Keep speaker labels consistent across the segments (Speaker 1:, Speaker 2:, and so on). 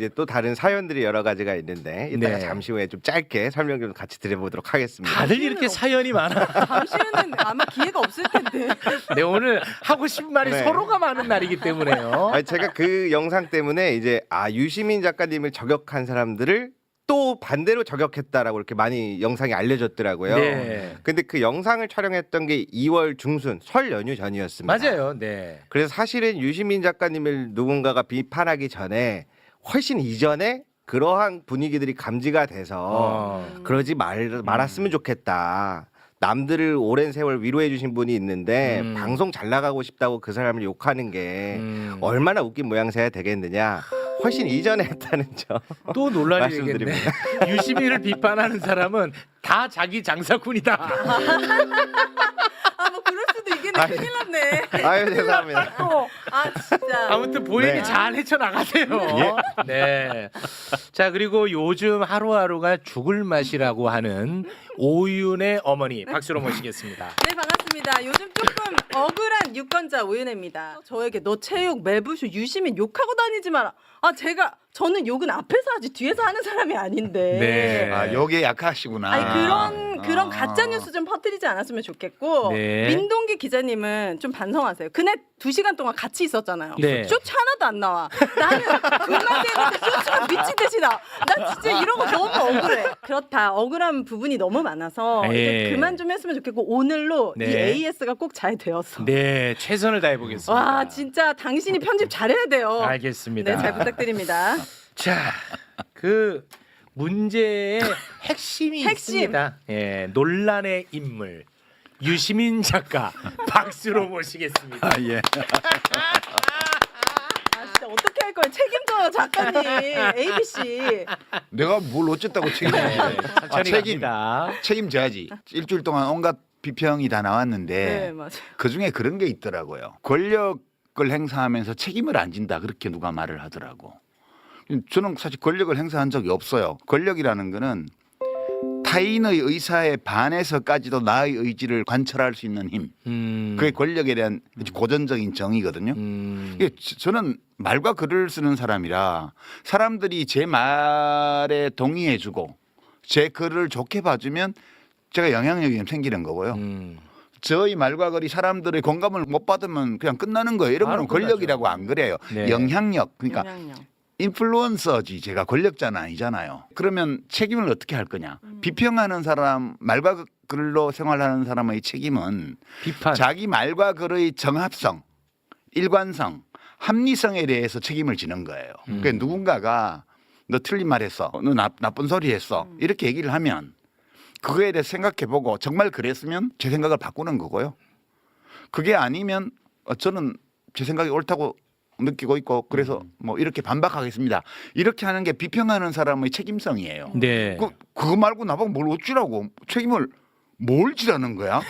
Speaker 1: 이제 또 다른 사연들이 여러 가지가 있는데 이따가
Speaker 2: 네.
Speaker 1: 잠시 후에 좀 짧게 설명 좀 같이 드려보도록 하겠습니다.
Speaker 2: 다들 이렇게 사연이 많아.
Speaker 3: 잠시는 아마 기회가 없을 텐데.
Speaker 2: 네, 오늘 하고 싶은 말이
Speaker 1: 네.
Speaker 2: 서로가 많은 날이기 때문에요.
Speaker 1: 아니, 제가 그 영상 때문에 이제 유시민 작가님을 저격한 사람들을 또 반대로 저격했다라고 이렇게 많이 영상이 알려졌더라고요.
Speaker 2: 네.
Speaker 1: 근데 그 영상을 촬영했던 게 2월 중순 설 연휴 전이었습니다.
Speaker 2: 맞아요. 네.
Speaker 1: 그래서 사실은 유시민 작가님을 누군가가 비판하기 전에 훨씬 이전에 그러한 분위기들이 감지가 돼서 그러지 말았으면 좋겠다. 남들을 오랜 세월 위로해 주신 분이 있는데 방송 잘 나가고 싶다고 그 사람을 욕하는 게 얼마나 웃긴 모양새야 되겠느냐. 훨씬 이전에 했다는 점.
Speaker 2: 또 논란이 되겠네.
Speaker 1: 말씀드립니다.
Speaker 2: 유시민을 비판하는 사람은 다 자기 장사꾼이다.
Speaker 3: 뭐 그럴 수도 있겠네. 큰일 났네.
Speaker 1: 아유 죄송합니다.
Speaker 3: 진짜.
Speaker 2: 아무튼 본인이
Speaker 1: 네.
Speaker 2: 잘 헤쳐나가세요. 네. 자, 그리고 요즘 하루하루가 죽을 맛이라고 하는 오윤의 어머니 박수로 모시겠습니다.
Speaker 3: 네, 반갑습니다. 요즘 조금 억울한 유권자 오윤혜입니다. 저에게 너 체육 매부쇼 유시민 욕하고 다니지 마라. 저는 욕은 앞에서 하지 뒤에서 하는 사람이 아닌데.
Speaker 2: 네.
Speaker 4: 여기에 약하시구나.
Speaker 3: 아니 그런 가짜 뉴스 좀 퍼뜨리지 않았으면 좋겠고.
Speaker 2: 네.
Speaker 3: 민동기 기자님은 좀 반성하세요. 그날 2시간 동안 같이 있었잖아요.
Speaker 2: 네.
Speaker 3: 쇼츠 하나도 안 나와. 나는 존나 되는데 쇼츠가 미친 듯이 나와. 나 진짜 이런 거 너무 억울해. 그렇다. 억울한 부분이 너무 많아서
Speaker 2: 네.
Speaker 3: 이제 그만 좀 했으면 좋겠고 오늘로
Speaker 2: 네.
Speaker 3: 이 AS가 꼭 잘 되었어.
Speaker 2: 네, 최선을 다해 보겠습니다.
Speaker 3: 와 진짜 당신이 편집 잘해야 돼요.
Speaker 2: 알겠습니다.
Speaker 3: 네, 잘 부탁드립니다.
Speaker 2: 자, 그 문제의 핵심이
Speaker 3: 핵심.
Speaker 2: 있습니다. 예, 논란의 인물 유시민 작가 박수로 모시겠습니다.
Speaker 4: 예.
Speaker 3: 진짜 어떻게 할 거예요? 책임져요 작가님. ABC.
Speaker 4: 내가 뭘 어쨌다고 책임져요?
Speaker 2: 천천히 갑니다.
Speaker 4: 책임져야지. 일주일 동안 온갖 비평이 다 나왔는데
Speaker 3: 네 맞아요.
Speaker 4: 그 중에 그런 게 있더라고요. 권력을 행사하면서 책임을 안 진다 그렇게 누가 말을 하더라고. 저는 사실 권력을 행사한 적이 없어요. 권력이라는 거는 타인의 의사에 반해서까지도 나의 의지를 관철할 수 있는 힘. 그게 권력에 대한 고전적인 정의거든요. 이게 저는 말과 글을 쓰는 사람이라 사람들이 제 말에 동의해주고 제 글을 좋게 봐주면 제가 영향력이 좀 생기는 거고요. 저희 말과 글이 사람들의 공감을 못 받으면 그냥 끝나는 거예요. 이런 거는 권력이라고 안 그래요.
Speaker 2: 네.
Speaker 4: 영향력. 그러니까
Speaker 3: 영향력.
Speaker 4: 인플루언서지 제가 권력자는 아니잖아요. 그러면 책임을 어떻게 할 거냐? 비평하는 사람 말과 글로 생활하는 사람의 책임은
Speaker 2: 비판.
Speaker 4: 자기 말과 글의 정합성, 일관성, 합리성에 대해서 책임을 지는 거예요. 그러니까 누군가가 너 틀린 말했어, 너 나쁜 소리 했어 이렇게 얘기를 하면 그거에 대해서 생각해보고 정말 그랬으면 제 생각을 바꾸는 거고요. 그게 아니면 저는 제 생각이 옳다고 느끼고 있고 그래서 뭐 이렇게 반박하겠습니다. 이렇게 하는 게 비평하는 사람의 책임성이에요.
Speaker 2: 네.
Speaker 4: 그거 말고 나보고 뭘 어찌라고 책임을 뭘 지라는 거야?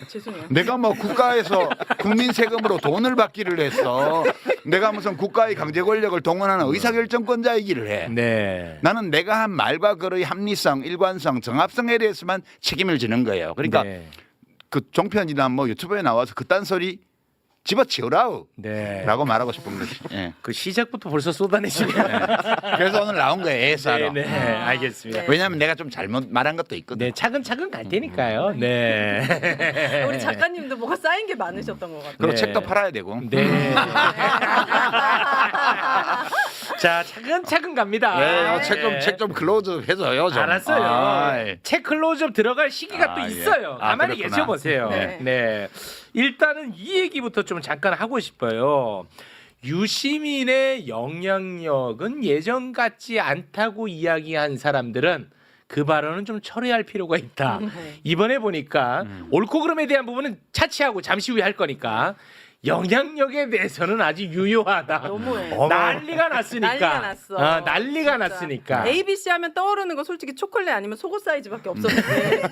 Speaker 3: 죄송해요.
Speaker 4: 내가 뭐 국가에서 국민 세금으로 돈을 받기를 했어. 내가 무슨 국가의 강제 권력을 동원하는 의사결정권자이기를 해.
Speaker 2: 네.
Speaker 4: 나는 내가 한 말과 글의 합리성, 일관성, 정합성에 대해서만 책임을 지는 거예요. 그러니까
Speaker 2: 네.
Speaker 4: 그 종편이나 뭐 유튜브에 나와서 그딴 소리 집어치우라우
Speaker 2: 네.
Speaker 4: 라고 말하고 싶은 거지. 예.
Speaker 2: 그 시작부터 벌써 쏟아내시네요.
Speaker 4: 그래서 오늘 나온 거예요. 애사로.
Speaker 2: 네, 네. 알겠습니다.
Speaker 3: 네.
Speaker 4: 왜냐하면 내가 좀 잘못 말한 것도 있거든.
Speaker 2: 네, 차근차근 갈 테니까요. 네.
Speaker 3: 우리 작가님도 뭐가 쌓인 게 많으셨던 것 같아요.
Speaker 4: 그리고
Speaker 2: 네.
Speaker 4: 책도 팔아야 되고.
Speaker 2: 네. 자, 차근차근 갑니다.
Speaker 4: 네, 책 좀 클로즈업 해줘요. 좀.
Speaker 2: 알았어요.
Speaker 4: 아이.
Speaker 2: 책 클로즈업 들어갈 시기가 또
Speaker 4: 아, 예.
Speaker 2: 있어요.
Speaker 4: 아,
Speaker 2: 가만히
Speaker 4: 그렇구나.
Speaker 2: 계셔보세요.
Speaker 3: 네.
Speaker 2: 네. 일단은 이 얘기부터 좀 잠깐 하고 싶어요. 유시민의 영향력은 예전 같지 않다고 이야기한 사람들은 그 발언은 좀 처리할 필요가 있다. 이번에 보니까 옳고 그름에 대한 부분은 차치하고 잠시 후에 할 거니까 영향력에 대해서는 아주 유효하다.
Speaker 3: 너무해.
Speaker 2: 난리가 났으니까.
Speaker 3: 난리가 났어.
Speaker 2: 난리가
Speaker 3: 진짜.
Speaker 2: 났으니까.
Speaker 3: ABC 하면 떠오르는 거 솔직히 초콜릿 아니면 속옷 사이즈밖에 없었는데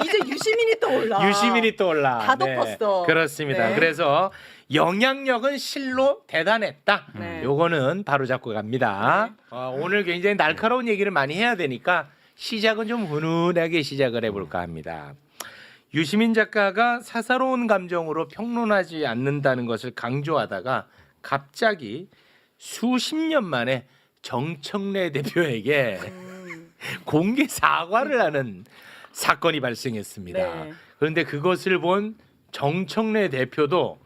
Speaker 3: 이제 유시민이 떠올라.
Speaker 2: 유시민이 떠올라.
Speaker 3: 다 덮었어.
Speaker 2: 그렇습니다.
Speaker 3: 네.
Speaker 2: 그래서 영향력은 실로 대단했다.
Speaker 3: 네.
Speaker 2: 요거는 바로 잡고 갑니다. 오늘 굉장히 날카로운 얘기를 많이 해야 되니까 시작은 좀 훈훈하게 시작을 해볼까 합니다. 유시민 작가가 사사로운 감정으로 평론하지 않는다는 것을 강조하다가 갑자기 수십 년 만에 정청래 대표에게 공개 사과를 하는 사건이 발생했습니다.
Speaker 3: 네.
Speaker 2: 그런데 그것을 본 정청래 대표도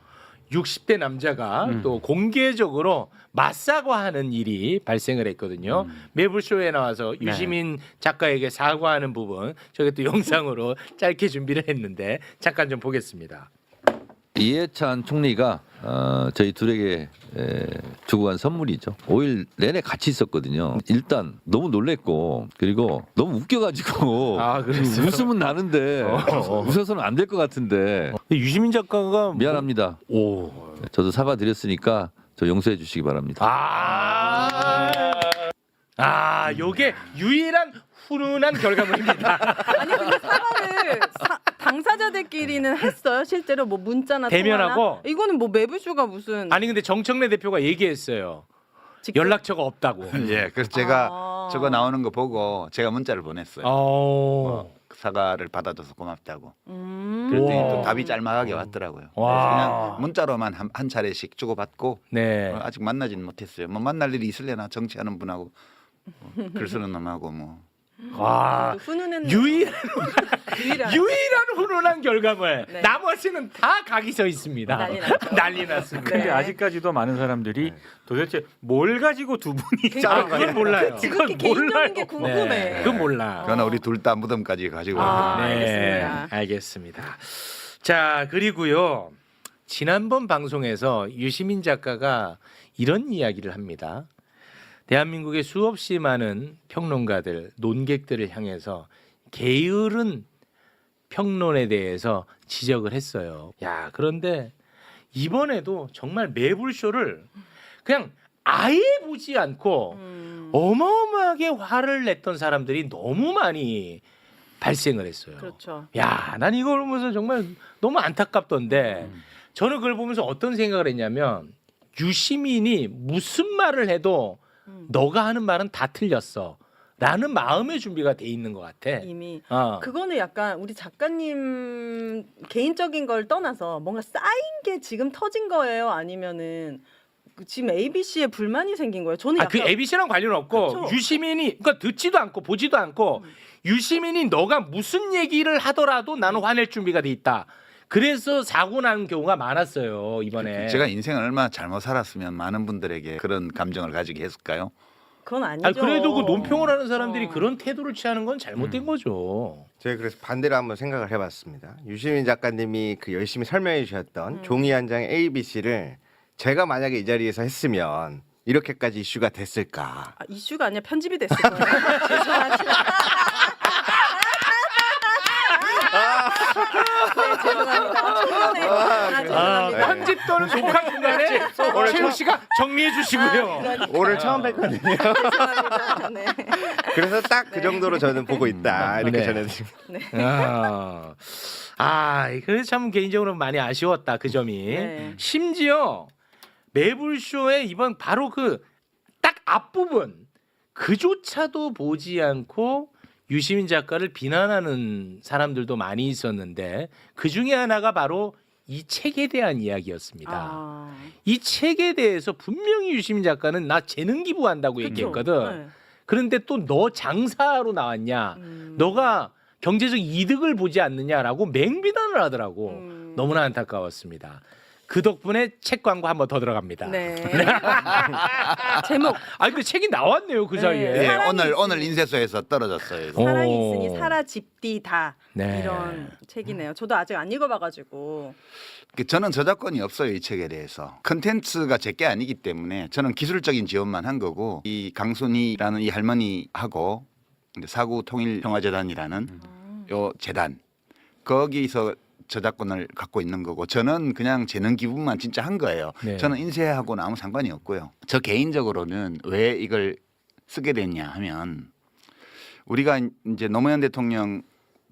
Speaker 2: 60대 남자가 또 공개적으로 맞사과하는 일이 발생을 했거든요. 매불쇼에 나와서 유시민 작가에게 사과하는 부분 저게 또 영상으로 짧게 준비를 했는데 잠깐 좀 보겠습니다.
Speaker 5: 이해찬 총리가 저희 둘에게 주고 간 선물이죠. 5일 내내 같이 있었거든요. 일단 너무 놀랬고 그리고 너무 웃겨가지고
Speaker 2: 아, 그랬어요?
Speaker 5: 웃음은 나는데 웃어서는 안 될 것 같은데
Speaker 2: 유시민 작가가
Speaker 5: 미안합니다.
Speaker 2: 오.
Speaker 5: 저도 사과드렸으니까 저 용서해 주시기 바랍니다.
Speaker 2: 요게 유일한 훈훈한 결과물입니다.
Speaker 3: 아니 근데 사과를 당사자들끼리는 했어요. 실제로 뭐 문자나
Speaker 2: 대면하고?
Speaker 3: 통화나? 이거는 뭐 매부쇼가 무슨
Speaker 2: 아니 근데 정청래 대표가 얘기했어요.
Speaker 3: 직접-
Speaker 2: 연락처가 없다고.
Speaker 4: 예, 그래서 제가
Speaker 3: 아.
Speaker 4: 저거 나오는 거 보고 제가 문자를 보냈어요. 사과를 받아줘서 고맙다고. 그랬더니
Speaker 2: 우와.
Speaker 4: 또 답이 짤막하게 왔더라고요.
Speaker 2: 와.
Speaker 4: 그래서 그냥 문자로만 한 차례씩 주고받고
Speaker 2: 네.
Speaker 4: 아직 만나지는 못했어요. 뭐 만날 일이 있을래나 정치하는 분하고 글 쓰는 놈하고 뭐.
Speaker 2: 와.
Speaker 3: 훈훈했네.
Speaker 2: 유일한
Speaker 3: 유일한.
Speaker 2: 훈훈한 결과물.
Speaker 3: 네.
Speaker 2: 나머지는 다 각이 서 있습니다.
Speaker 3: 난리 났죠.
Speaker 2: 난리 났습니다.
Speaker 6: 근데
Speaker 3: 네.
Speaker 6: 아직까지도 많은 사람들이 도대체 뭘 가지고 두 분이
Speaker 3: 그러니까
Speaker 2: 아, 그건 몰라요.
Speaker 3: 지극히
Speaker 6: 그건
Speaker 3: 개인적인
Speaker 6: 몰라요.
Speaker 3: 게 궁금해.
Speaker 2: 네. 그건 몰라.
Speaker 4: 그러나 우리 둘 다 무덤까지 가지고
Speaker 3: 아.
Speaker 4: 왔거든요.
Speaker 2: 네,
Speaker 3: 알겠습니다.
Speaker 2: 알겠습니다. 자, 그리고요. 지난번 방송에서 유시민 작가가 이런 이야기를 합니다. 대한민국의 수없이 많은 평론가들, 논객들을 향해서 게으른 평론에 대해서 지적을 했어요. 야, 그런데 이번에도 정말 매불쇼를 그냥 아예 보지 않고 어마어마하게 화를 냈던 사람들이 너무 많이 발생을 했어요.
Speaker 3: 그렇죠.
Speaker 2: 야, 난 이걸 보면서 정말 너무 안타깝던데 저는 그걸 보면서 어떤 생각을 했냐면 유시민이 무슨 말을 해도 너가 하는 말은 다 틀렸어 라는 마음의 준비가 돼 있는 것 같아.
Speaker 3: 이미
Speaker 2: 어.
Speaker 3: 그거는 약간 우리 작가님 개인적인 걸 떠나서 뭔가 쌓인 게 지금 터진 거예요? 아니면은 지금 ABC에 불만이 생긴 거예요? 저는
Speaker 2: 그
Speaker 3: 약간
Speaker 2: ABC랑 관련 없고
Speaker 3: 그쵸.
Speaker 2: 유시민이 그러니까 듣지도 않고 보지도 않고 유시민이 너가 무슨 얘기를 하더라도 나는 화낼 준비가 돼 있다. 그래서 사고 나는 경우가 많았어요 이번에.
Speaker 4: 제가 인생을 얼마나 잘못 살았으면 많은 분들에게 그런 감정을 가지게 했을까요?
Speaker 3: 그건 아니죠.
Speaker 2: 아니, 그래도 그 논평을 하는 사람들이
Speaker 3: 어.
Speaker 2: 그런 태도를 취하는 건 잘못된 거죠.
Speaker 1: 제가 그래서 반대로 한번 생각을 해봤습니다. 유시민 작가님이 그 열심히 설명해 주셨던 종이 한 장의 ABC를 제가 만약에 이 자리에서 했으면 이렇게까지 이슈가 됐을까?
Speaker 3: 아, 이슈가 아니라 편집이 됐을 거예요. 죄송하지만. 네, 죄송합니다. 초면에. 죄송합니다.
Speaker 2: 편집 또는 녹화 중간에 최우 씨가 정리해 주시고요.
Speaker 1: 오늘 처음 뵀거든요.
Speaker 3: 죄송합니다. 네.
Speaker 1: 그래서 딱 그 정도로 저는 보고 있다 이렇게
Speaker 2: 네.
Speaker 1: 전해드립니다.
Speaker 2: 그래서 참 개인적으로 많이 아쉬웠다 그 점이.
Speaker 3: 네.
Speaker 2: 심지어 매불쇼의 이번 바로 그 딱 앞부분 그조차도 보지 않고 유시민 작가를 비난하는 사람들도 많이 있었는데 그 중에 하나가 바로 이 책에 대한 이야기였습니다.
Speaker 3: 아,
Speaker 2: 이 책에 대해서 분명히 유시민 작가는 나 재능 기부한다고
Speaker 3: 그쵸.
Speaker 2: 얘기했거든.
Speaker 3: 네.
Speaker 2: 그런데 또 너 장사로 나왔냐? 너가 경제적 이득을 보지 않느냐라고 맹비난을 하더라고. 너무나 안타까웠습니다. 그 덕분에 책 광고 한 번 더 들어갑니다.
Speaker 3: 네. 제목
Speaker 2: 아 근데 책이 나왔네요 그
Speaker 3: 네.
Speaker 2: 사이에.
Speaker 4: 예,
Speaker 3: 사랑이
Speaker 4: 오늘 인쇄소에서 떨어졌어요. 이거.
Speaker 3: 사랑이
Speaker 2: 오.
Speaker 3: 있으니 사라 집디다
Speaker 2: 네.
Speaker 3: 이런 책이네요. 저도 아직 안 읽어봐가지고.
Speaker 4: 저는 저작권이 없어요, 이 책에 대해서. 컨텐츠가 제게 아니기 때문에 저는 기술적인 지원만 한 거고 이 강순희라는 이 할머니하고 이제 사구통일평화재단이라는 요 재단 거기서 저작권을 갖고 있는 거고 저는 그냥 재능 기부만 진짜 한 거예요.
Speaker 2: 네.
Speaker 4: 저는 인쇄하고는 아무 상관이 없고요. 저 개인적으로는 왜 이걸 쓰게 됐냐 하면 우리가 이제 노무현 대통령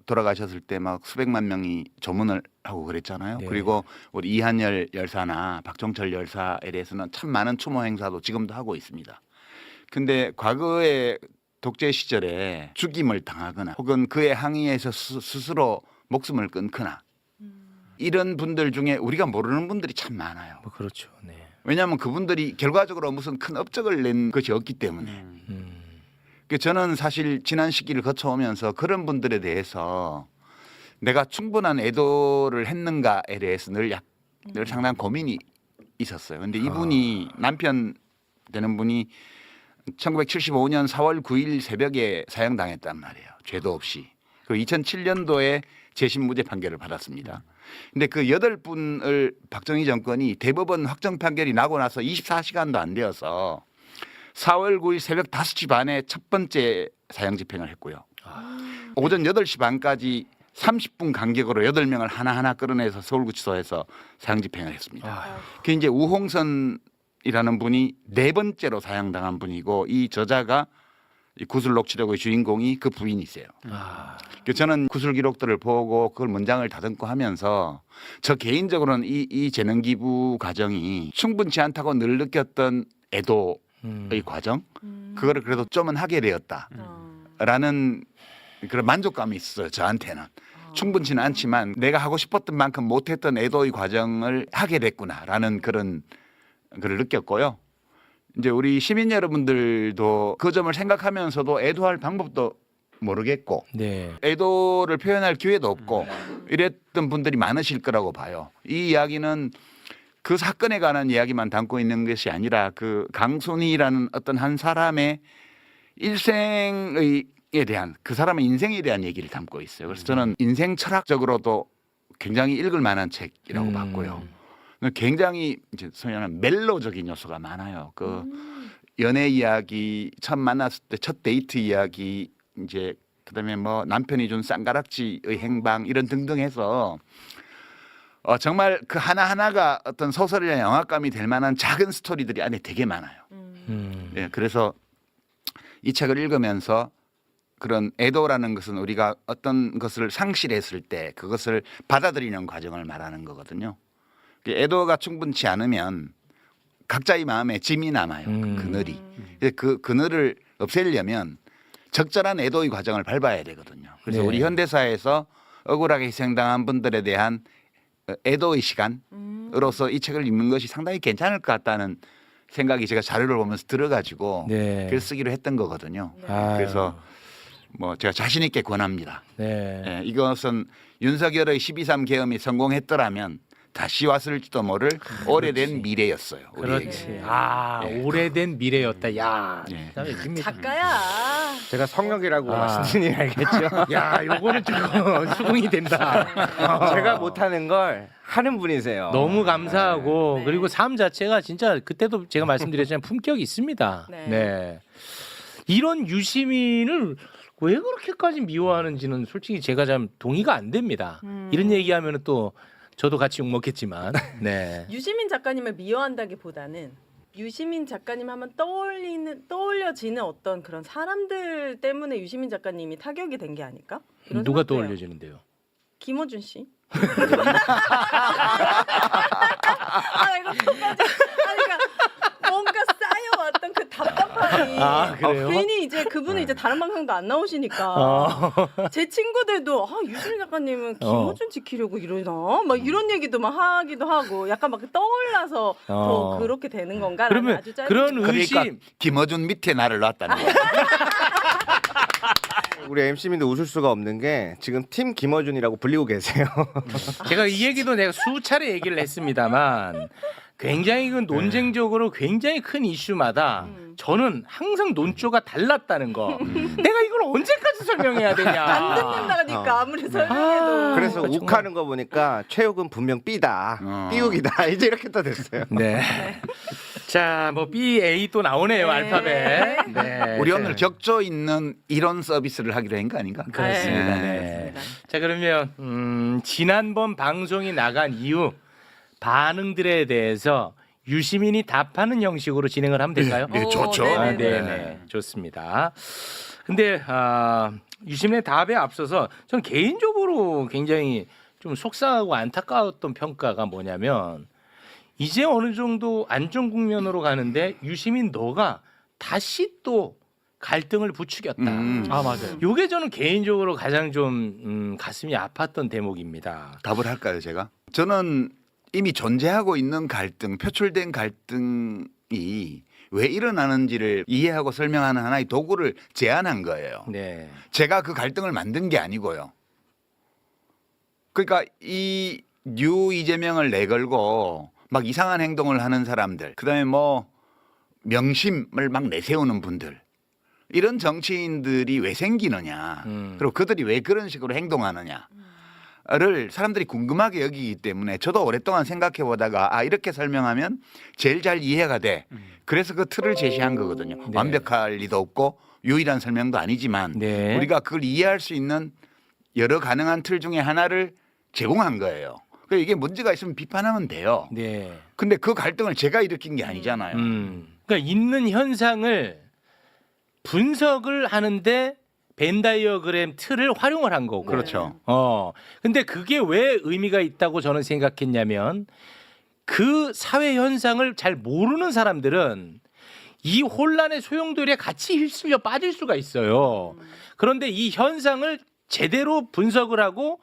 Speaker 4: 돌아가셨을 때 막 수백만 명이 조문을 하고 그랬잖아요.
Speaker 2: 네.
Speaker 4: 그리고 우리 이한열 열사나 박종철 열사에 대해서는 참 많은 추모 행사도 지금도 하고 있습니다. 근데 과거에 독재 시절에 죽임을 당하거나 혹은 그에 항의해서 스스로 목숨을 끊거나 이런 분들 중에 우리가 모르는 분들이 참 많아요.
Speaker 2: 뭐 그렇죠. 네.
Speaker 4: 왜냐하면 그분들이 결과적으로 무슨 큰 업적을 낸 것이 없기 때문에. 그 저는 사실 지난 시기를 거쳐오면서 그런 분들에 대해서 내가 충분한 애도를 했는가에 대해서 늘 상당한 고민이 있었어요. 근데 이분이 남편 되는 분이 1975년 4월 9일 새벽에 사형당했단 말이에요. 죄도 없이. 그리고 2007년도에 재심 무죄 판결을 받았습니다. 근데 그 8분을 박정희 정권이 대법원 확정 판결이 나고 나서 24시간도 안 되어서 4월 9일 새벽 5시 반에 첫 번째 사형 집행을 했고요. 오전 8시 반까지 30분 간격으로 8명을 하나하나 끌어내서 서울구치소에서 사형 집행을 했습니다. 그 이제 우홍선이라는 분이 4번째로 사형당한 분이고 이 저자가 이 구슬녹취록의 주인공이 그 부인이세요. 그래서 저는 구술 기록들을 보고 그걸 문장을 다듬고 하면서 저 개인적으로는 이 재능 기부 과정이 충분치 않다고 늘 느꼈던 애도의 과정 그거를 그래도 좀은 하게 되었다라는 그런 만족감이 있어요. 저한테는 충분치는 않지만 내가 하고 싶었던 만큼 못했던 애도의 과정을 하게 됐구나라는 그런 걸 느꼈고요. 이제 우리 시민 여러분들도 그 점을 생각하면서도 애도할 방법도 모르겠고
Speaker 2: 네.
Speaker 4: 애도를 표현할 기회도 없고 이랬던 분들이 많으실 거라고 봐요. 이 이야기는 그 사건에 관한 이야기만 담고 있는 것이 아니라 그 강순희라는 어떤 한 사람의 일생에 대한 그 사람의 인생에 대한 얘기를 담고 있어요. 그래서 저는 인생 철학적으로도 굉장히 읽을 만한 책이라고 봤고요. 굉장히 이제 소위 말하는 멜로적인 요소가 많아요. 그 연애 이야기, 처음 만났을 때 첫 데이트 이야기, 이제 그다음에 뭐 남편이 준 쌍가락지의 행방 이런 등등 해서 정말 그 하나하나가 어떤 소설이나 영화감이 될 만한 작은 스토리들이 안에 되게 많아요. 예, 그래서 이 책을 읽으면서 그런 애도라는 것은 우리가 어떤 것을 상실했을 때 그것을 받아들이는 과정을 말하는 거거든요. 애도가 충분치 않으면 각자의 마음에 짐이 남아요. 그 그늘이. 그 그늘을 없애려면 적절한 애도의 과정을 밟아야 되거든요. 그래서
Speaker 2: 네.
Speaker 4: 우리 현대사에서 억울하게 희생당한 분들에 대한 애도의 시간으로서 이 책을 읽는 것이 상당히 괜찮을 것 같다는 생각이 제가 자료를 보면서 들어가지고
Speaker 2: 네.
Speaker 4: 글 쓰기로 했던 거거든요.
Speaker 2: 아유.
Speaker 4: 그래서 뭐 제가 자신 있게 권합니다.
Speaker 2: 네.
Speaker 4: 예, 이것은 윤석열의 12.3 계엄이 성공했더라면 다시 왔을지도 모를 오래된 미래였어요. 우리에게.
Speaker 2: 그렇지. 아,
Speaker 4: 예.
Speaker 2: 오래된 미래였다. 야.
Speaker 4: 예.
Speaker 3: 작가야.
Speaker 1: 제가 성역이라고
Speaker 2: 아.
Speaker 1: 말씀드리니 알겠죠.
Speaker 2: 야, 요거는 좀 수긍이 된다.
Speaker 1: 제가 못하는 걸 하는 분이세요.
Speaker 2: 너무 감사하고
Speaker 3: 네.
Speaker 2: 그리고 삶 자체가 진짜 그때도 제가 말씀드렸지만 품격이 있습니다.
Speaker 3: 네.
Speaker 2: 네. 이런 유시민을 왜 그렇게까지 미워하는지는 솔직히 제가 좀 동의가 안 됩니다. 이런 얘기하면은 또 저도 같이 욕 먹겠지만. 네.
Speaker 3: 유시민 작가님을 미워한다기보다는 유시민 작가님 하면 떠올려지는 어떤 그런 사람들 때문에 유시민 작가님이 타격이 된 게 아닐까? 이런
Speaker 2: 누가
Speaker 3: 생각도 해요.
Speaker 2: 떠올려지는데요?
Speaker 3: 김어준 씨. 아 이거 똑같이. 그러니까 뭔가 쌓여왔던 그 답답함이.
Speaker 2: 아, 그래요?
Speaker 3: 괜히 이제 그분은 이제 다른 방송도 안 나오시니까 제 친구들도 유시민 작가님은 김어준 지키려고 이러나 막 이런 얘기도 막 하기도 하고 약간 막 떠올라서 더 그렇게 되는 건가?
Speaker 2: 그러면
Speaker 3: 아주 짧은
Speaker 2: 그런
Speaker 3: 질문.
Speaker 2: 의심.
Speaker 4: 그러니까 김어준 밑에 나를 놨다는 거예요.
Speaker 1: 우리 MC민도 웃을 수가 없는 게 지금 팀 김어준이라고 불리고 계세요.
Speaker 2: 제가 이 얘기도 내가 수차례 얘기를 했습니다만 굉장히 그 논쟁적으로 굉장히 큰 이슈마다 저는 항상 논조가 달랐다는 거. 내가 이걸 언제까지 설명해야 되냐.
Speaker 3: 안 듣는다니까 아무리 설명해도.
Speaker 1: 그래서
Speaker 2: 정말.
Speaker 1: 욱하는 거 보니까 최욱은 분명 B다. 삐욱이다. 이제 이렇게 또 됐어요.
Speaker 2: 네. 자, 뭐 B, A 또 나오네요.
Speaker 3: 네.
Speaker 2: 알파벳. 네.
Speaker 4: 우리
Speaker 2: 자,
Speaker 4: 오늘 격조 있는 이론 서비스를 하기로 한 거 아닌가?
Speaker 2: 그렇습니다.
Speaker 3: 네.
Speaker 2: 네.
Speaker 3: 그렇습니다.
Speaker 2: 자, 그러면 지난번 방송이 나간 이후 반응들에 대해서 유시민이 답하는 형식으로 진행을 하면 될까요?
Speaker 4: 네,
Speaker 3: 오,
Speaker 4: 좋죠.
Speaker 3: 네네네.
Speaker 2: 네, 좋습니다. 근데 유시민의 답에 앞서서 저는 개인적으로 굉장히 좀 속상하고 안타까웠던 평가가 뭐냐면 이제 어느 정도 안정 국면으로 가는데 유시민 너가 다시 또 갈등을 부추겼다.
Speaker 6: 아 맞아요.
Speaker 2: 요게 저는 개인적으로 가장 좀 가슴이 아팠던 대목입니다.
Speaker 4: 답을 할까요, 제가? 저는 이미 존재하고 있는 갈등, 표출된 갈등이 왜 일어나는지를 이해하고 설명하는 하나의 도구를 제안한 거예요.
Speaker 2: 네.
Speaker 4: 제가 그 갈등을 만든 게 아니고요. 그러니까 이 이재명을 내걸고 막 이상한 행동을 하는 사람들, 그다음에 뭐 명심을 막 내세우는 분들, 이런 정치인들이 왜 생기느냐, 그리고 그들이 왜 그런 식으로 행동하느냐를 사람들이 궁금하게 여기기 때문에 저도 오랫동안 생각해 보다가 이렇게 설명하면 제일 잘 이해가 돼. 그래서 그 틀을 제시한 거거든요.
Speaker 2: 네.
Speaker 4: 완벽할 리도 없고 유일한 설명도 아니지만
Speaker 2: 네.
Speaker 4: 우리가 그걸 이해할 수 있는 여러 가능한 틀 중에 하나를 제공한 거예요. 그러니까 이게 문제가 있으면 비판하면 돼요.
Speaker 2: 네.
Speaker 4: 근데 그 갈등을 제가 일으킨 게 아니잖아요.
Speaker 2: 그러니까 있는 현상을 분석을 하는데 벤 다이어그램 틀을 활용을 한 거고.
Speaker 4: 그렇죠.
Speaker 2: 근데 그게 왜 의미가 있다고 저는 생각했냐면 그 사회 현상을 잘 모르는 사람들은 이 혼란의 소용돌이에 같이 휩쓸려 빠질 수가 있어요. 그런데 이 현상을 제대로 분석을 하고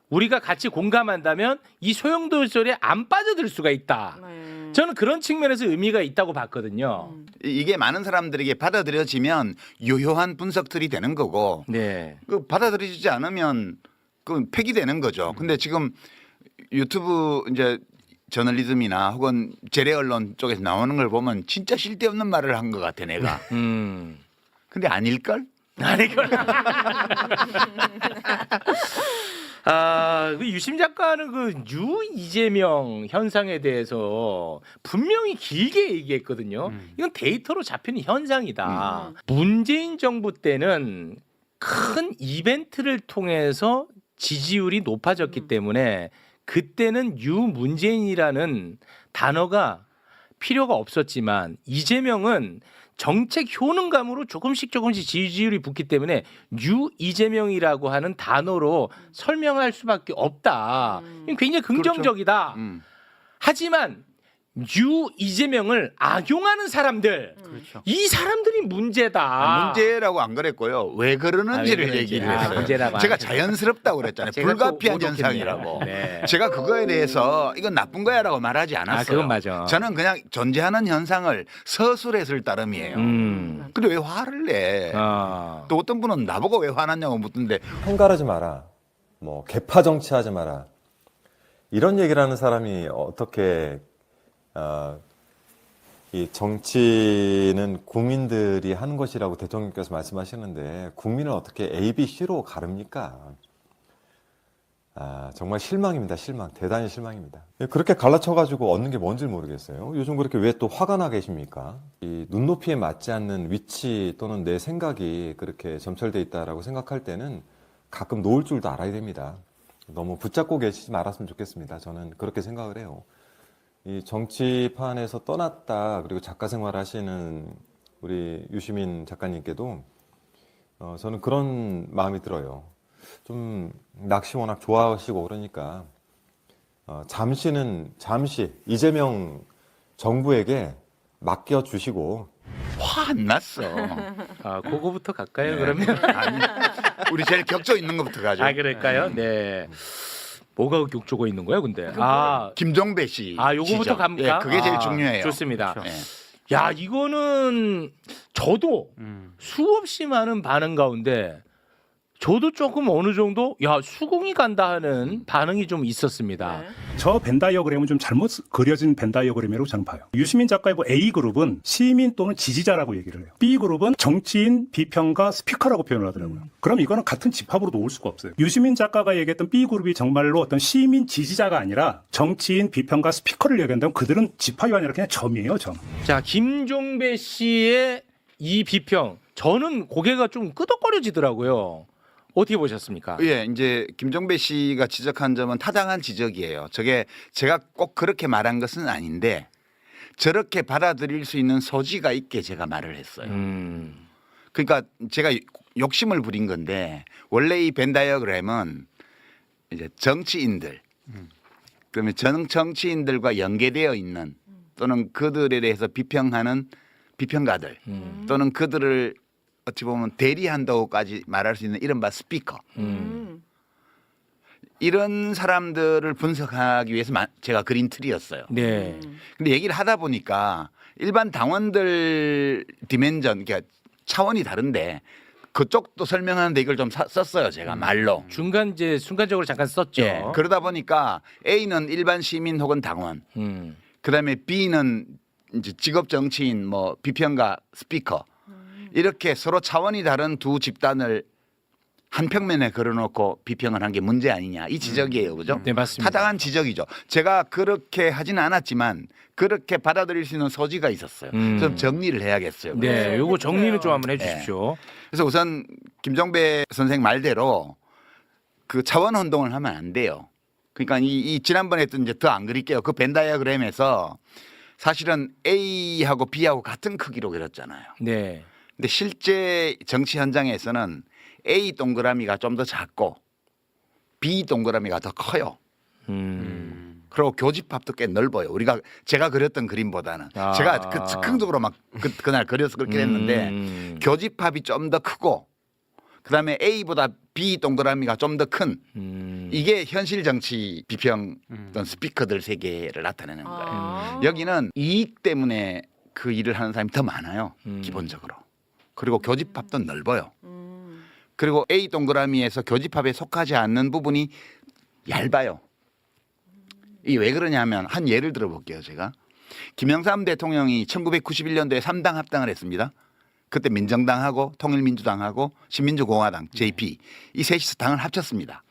Speaker 2: 우리가 같이 공감한다면 이 소용돌이에 안 빠져들 수가 있다.
Speaker 3: 네.
Speaker 2: 저는 그런 측면에서 의미가 있다고 봤거든요.
Speaker 4: 이게 많은 사람들에게 받아들여지면 유효한 분석들이 되는 거고
Speaker 2: 네.
Speaker 4: 그 받아들여지지 않으면 그 폐기되는 거죠. 근데 지금 유튜브 이제 저널리즘이나 혹은 재래 언론 쪽에서 나오는 걸 보면 진짜 쓸데없는 말을 한 것 같아 내가. 근데 아닐걸?
Speaker 2: 아니 그걸. 그 유심 작가는 그 이재명 현상에 대해서 분명히 길게 얘기했거든요. 이건 데이터로 잡히는 현상이다. 문재인 정부 때는 큰 이벤트를 통해서 지지율이 높아졌기 때문에 그때는 유문재인이라는 단어가 필요가 없었지만 이재명은 정책 효능감으로 조금씩 지지율이 붙기 때문에 이재명이라고 하는 단어로 설명할 수밖에 없다. 이건 굉장히 긍정적이다. 하지만 이재명을 악용하는 사람들, 이 사람들이 문제다.
Speaker 4: 문제라고 안 그랬고요. 왜 그러는지를
Speaker 2: 왜 그런지.
Speaker 4: 얘기를 했어요.
Speaker 2: 문제라고
Speaker 4: 제가
Speaker 2: 안
Speaker 4: 자연스럽다고 그랬잖아요.
Speaker 2: 제가 또
Speaker 4: 불가피한
Speaker 2: 오독했네요.
Speaker 4: 현상이라고.
Speaker 2: 네.
Speaker 4: 제가 그거에 대해서 이건 나쁜 거야라고 말하지 않았어요.
Speaker 2: 그건 맞아.
Speaker 4: 저는 그냥 존재하는 현상을 서술했을 따름이에요. 근데 왜 화를 내? 또 어떤 분은 나보고 왜 화났냐고 묻던데
Speaker 7: 편가르지 마라. 뭐 개파 정치하지 마라. 이런 얘기를 하는 사람이 어떻게 이 정치는 국민들이 하는 것이라고 대통령께서 말씀하시는데 국민을 어떻게 A, B, C로 가릅니까? 정말 실망입니다. 실망. 대단히 실망입니다. 그렇게 갈라쳐가지고 얻는 게 뭔지 모르겠어요. 요즘 그렇게 왜 또 화가 나 계십니까? 이 눈높이에 맞지 않는 위치 또는 내 생각이 그렇게 점철돼 있다라고 생각할 때는 가끔 놓을 줄도 알아야 됩니다. 너무 붙잡고 계시지 말았으면 좋겠습니다. 저는 그렇게 생각을 해요. 이 정치판에서 떠났다 그리고 작가 생활 하시는 우리 유시민 작가님께도 저는 그런 마음이 들어요. 좀 낚시 워낙 좋아하시고 그러니까 잠시 이재명 정부에게 맡겨주시고
Speaker 4: 화 안 났어.
Speaker 2: 그거부터 갈까요? 그러면
Speaker 4: 아니, 우리 제일 격조 있는 것부터 가죠.
Speaker 2: 그럴까요? 네. 뭐가 욕조고 있는 거야, 근데?
Speaker 4: 김종배 씨.
Speaker 2: 요거부터
Speaker 4: 지적.
Speaker 2: 갑니까?
Speaker 4: 예, 그게 제일 중요해요.
Speaker 2: 좋습니다.
Speaker 4: 예.
Speaker 2: 야, 이거는 저도 수없이 많은 반응 가운데 저도 조금 어느 정도 수긍이 간다 하는 반응이 좀 있었습니다.
Speaker 3: 네.
Speaker 8: 저 벤 다이어그램은 좀 잘못 그려진 벤 다이어그램이라고 저는 봐요. 유시민 작가의 A그룹은 시민 또는 지지자라고 얘기를 해요. B그룹은 정치인, 비평가, 스피커라고 표현을 하더라고요. 그럼 이거는 같은 집합으로 놓을 수가 없어요. 유시민 작가가 얘기했던 B그룹이 정말로 어떤 시민 지지자가 아니라 정치인, 비평가, 스피커를 얘기한다면 그들은 집합이 아니라 그냥 점이에요, 점.
Speaker 2: 자, 김종배 씨의 이 비평, 저는 고개가 좀 끄덕거려지더라고요. 어떻게 보셨습니까?
Speaker 4: 예, 이제 김종배 씨가 지적한 점은 타당한 지적이에요. 저게 제가 꼭 그렇게 말한 것은 아닌데 저렇게 받아들일 수 있는 소지가 있게 제가 말을 했어요. 그러니까 제가 욕심을 부린 건데 원래 이 벤 다이어그램은 이제 정치인들 그러면 정치인들과 연계되어 있는 또는 그들에 대해서 비평하는 비평가들 또는 그들을 어찌 보면 대리한다고까지 말할 수 있는 이른바 스피커. 이런 사람들을 분석하기 위해서 제가 그린 틀이었어요.
Speaker 2: 네.
Speaker 4: 근데 얘기를 하다 보니까 일반 당원들 디멘전, 그러니까 차원이 다른데 그쪽도 설명하는데 이걸 좀 썼어요. 제가 말로.
Speaker 2: 중간 이제 순간적으로 잠깐 썼죠.
Speaker 4: 예, 그러다 보니까 A는 일반 시민 혹은 당원, 그다음에 B는 이제 직업 정치인, 뭐 비평가, 스피커 이렇게 서로 차원이 다른 두 집단을 한 평면에 걸어놓고 비평을 한 게 문제 아니냐 이 지적이에요, 그죠?
Speaker 2: 네, 맞습니다.
Speaker 4: 타당한 지적이죠. 제가 그렇게 하지는 않았지만 그렇게 받아들일 수 있는 소지가 있었어요. 좀 정리를 해야겠어요.
Speaker 2: 네, 요거 정리는
Speaker 3: 해주세요.
Speaker 2: 좀 한번 해주십시오.
Speaker 4: 그래서 우선 김종배 선생 말대로 그 차원 혼동을 하면 안 돼요. 그러니까 이 지난번에 했던 이제 더 안 그릴게요. 그 벤 다이어그램에서 사실은 A하고 B하고 같은 크기로 그렸잖아요.
Speaker 2: 네.
Speaker 4: 근데 실제 정치 현장에서는 A 동그라미가 좀 더 작고 B 동그라미가 더 커요. 그리고 교집합도 꽤 넓어요. 제가 그렸던 그림보다는
Speaker 2: 아.
Speaker 4: 제가 그 즉흥적으로 막 그날 그려서 그렇게 했는데 교집합이 좀 더 크고 그다음에 A보다 B 동그라미가 좀 더 큰 이게 현실 정치 비평 어떤 스피커들 세계를 나타내는 거예요.
Speaker 3: 아.
Speaker 4: 여기는 이익 때문에 그 일을 하는 사람이 더 많아요. 기본적으로. 그리고 교집합도 넓어요. 그리고 A 동그라미에서 교집합에 속하지 않는 부분이 얇아요. 이게 왜 그러냐면 한 예를 들어볼게요. 제가 김영삼 대통령이 1991년도에 3당 합당을 했습니다. 그때 민정당하고 통일민주당하고 신민주공화당 JP 이 셋이서 당을 합쳤습니다.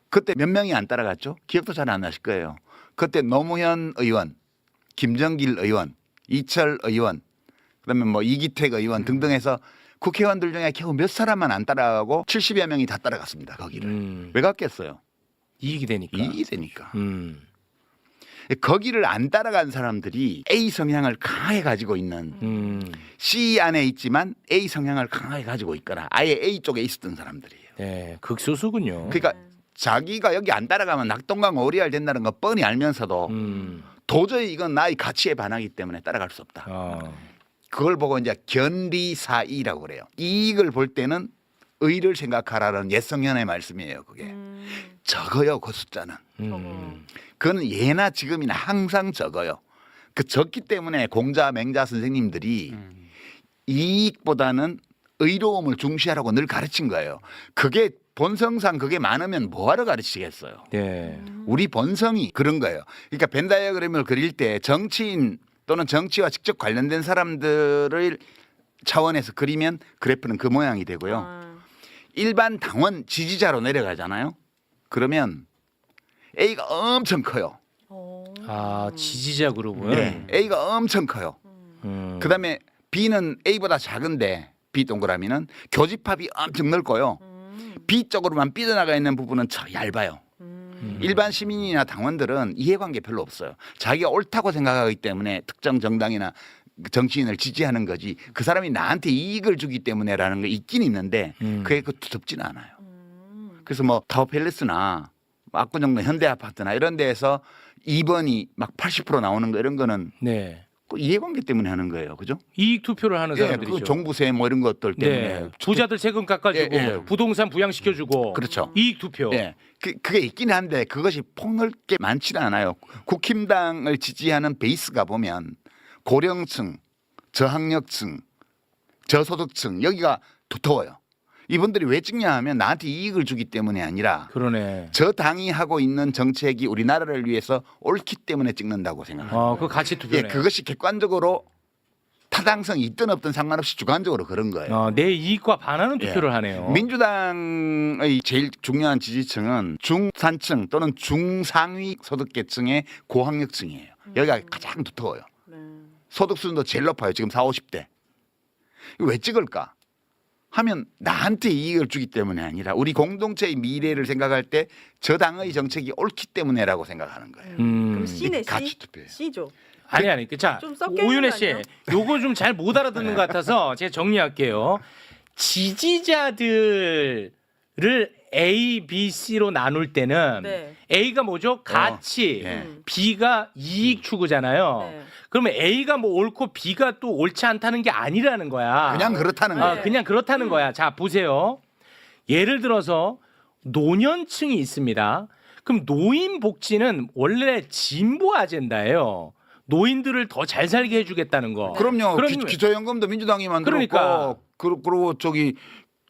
Speaker 4: 그때 몇 명이 안 따라갔죠? 기억도 잘 안 나실 거예요. 그때 노무현 의원, 김정길 의원, 이철 의원, 그다음에 뭐 이기택 의원 등등 해서 국회의원들 중에 겨우 몇 사람만 안 따라가고 70여 명이 다 따라갔습니다. 거기를. 왜 갔겠어요?
Speaker 2: 이익이 되니까.
Speaker 4: 이익이 되니까. 거기를 안 따라간 사람들이 A 성향을 강하게 가지고 있는 C 안에 있지만 A 성향을 강하게 가지고 있거나 아예 A 쪽에 있었던 사람들이에요.
Speaker 2: 네, 극소수군요.
Speaker 4: 그러니까 자기가 여기 안 따라가면 낙동강 오리알 된다는 거 뻔히 알면서도 도저히 이건 나의 가치에 반하기 때문에 따라갈 수 없다. 그걸 보고 이제 견리사이라고 그래요. 이익을 볼 때는 의를 생각하라는 옛성현의 말씀이에요. 그게 적어요. 그 숫자는. 그건 예나 지금이나 항상 적어요. 그 적기 때문에 공자 맹자 선생님들이 이익보다는 의로움을 중시하라고 늘 가르친 거예요. 그게 본성상 그게 많으면 뭐하러 가르치겠어요.
Speaker 2: 네.
Speaker 4: 우리 본성이 그런 거예요. 그러니까 벤 다이어그램을 그릴 때 정치인 또는 정치와 직접 관련된 사람들을 차원에서 그리면 그래프는 그 모양이 되고요. 일반 당원 지지자로 내려가잖아요. 그러면 A가 엄청 커요.
Speaker 2: 아, 지지자 그룹은.
Speaker 4: 네, A가 엄청 커요. 그다음에 B는 A보다 작은데 B 동그라미는 교집합이 엄청 넓고요. B 쪽으로만 삐져나가 있는 부분은 얇아요. 일반 시민이나 당원들은 이해관계 별로 없어요. 자기가 옳다고 생각하기 때문에 특정 정당이나 정치인을 지지하는 거지 그 사람이 나한테 이익을 주기 때문에라는 게 있긴 있는데 그게 그 두텁지는 않아요. 그래서 뭐 타워팰리스나 압구정동 현대아파트나 이런 데에서 2번이 막 80% 나오는 거 이런 거는
Speaker 2: 네.
Speaker 4: 그 이해관계 때문에 하는 거예요. 그죠?
Speaker 2: 이익 투표를 하는
Speaker 4: 예,
Speaker 2: 사람들이죠.
Speaker 4: 그 종부세 뭐 이런 것들 때문에.
Speaker 2: 네. 부자들 세금 깎아주고
Speaker 4: 예, 예.
Speaker 2: 부동산 부양시켜주고
Speaker 4: 그렇죠.
Speaker 2: 이익 투표.
Speaker 4: 예. 그게 있긴 한데 그것이 폭넓게 많지는 않아요. 국힘당을 지지하는 베이스가 보면 고령층, 저학력층, 저소득층 여기가 두터워요. 이분들이 왜 찍냐 하면 나한테 이익을 주기 때문이 아니라
Speaker 2: 그러네.
Speaker 4: 저 당이 하고 있는 정책이 우리나라를 위해서 옳기 때문에 찍는다고 생각합니다.
Speaker 2: 그 가치 투표네.
Speaker 4: 예, 그것이 객관적으로 타당성이 있든 없든 상관없이 주관적으로 그런 거예요.
Speaker 2: 내 이익과 반하는 투표를 하네요.
Speaker 4: 민주당의 제일 중요한 지지층은 중산층 또는 중상위 소득계층의 고학력층이에요. 여기가 가장 두터워요. 소득 수준도 제일 높아요. 지금 40, 50대. 왜 찍을까? 하면 나한테 이익을 주기 때문에 아니라 우리 공동체의 미래를 생각할 때 저 당의 정책이 옳기 때문에라고 생각하는 거예요.
Speaker 3: 그럼 C네 C?
Speaker 4: 가치 투표예요.
Speaker 3: C죠.
Speaker 2: 아니. 자,
Speaker 3: 좀 섞여 있는
Speaker 2: 오윤혜
Speaker 3: 거
Speaker 2: 씨,
Speaker 3: 아니에요?
Speaker 2: 요거 좀 잘 못 알아듣는 것 같아서 제가 정리할게요. 지지자들을 A, B, C로 나눌 때는
Speaker 3: 네.
Speaker 2: A가 뭐죠? 가치,
Speaker 4: 예.
Speaker 2: B가 이익 추구잖아요.
Speaker 3: 네.
Speaker 2: 그러면 A가 뭐 옳고 B가 또 옳지 않다는 게 아니라는 거야.
Speaker 4: 그냥 그렇다는 거예요.
Speaker 2: 그냥 그렇다는 거야. 자, 보세요. 예를 들어서 노년층이 있습니다. 그럼 노인 복지는 원래 진보 아젠다예요. 노인들을 더 잘 살게 해주겠다는 거.
Speaker 4: 그럼요.
Speaker 2: 그럼-
Speaker 4: 기초연금도 민주당이 만들었고,
Speaker 2: 그러니까.
Speaker 4: 그리고 저기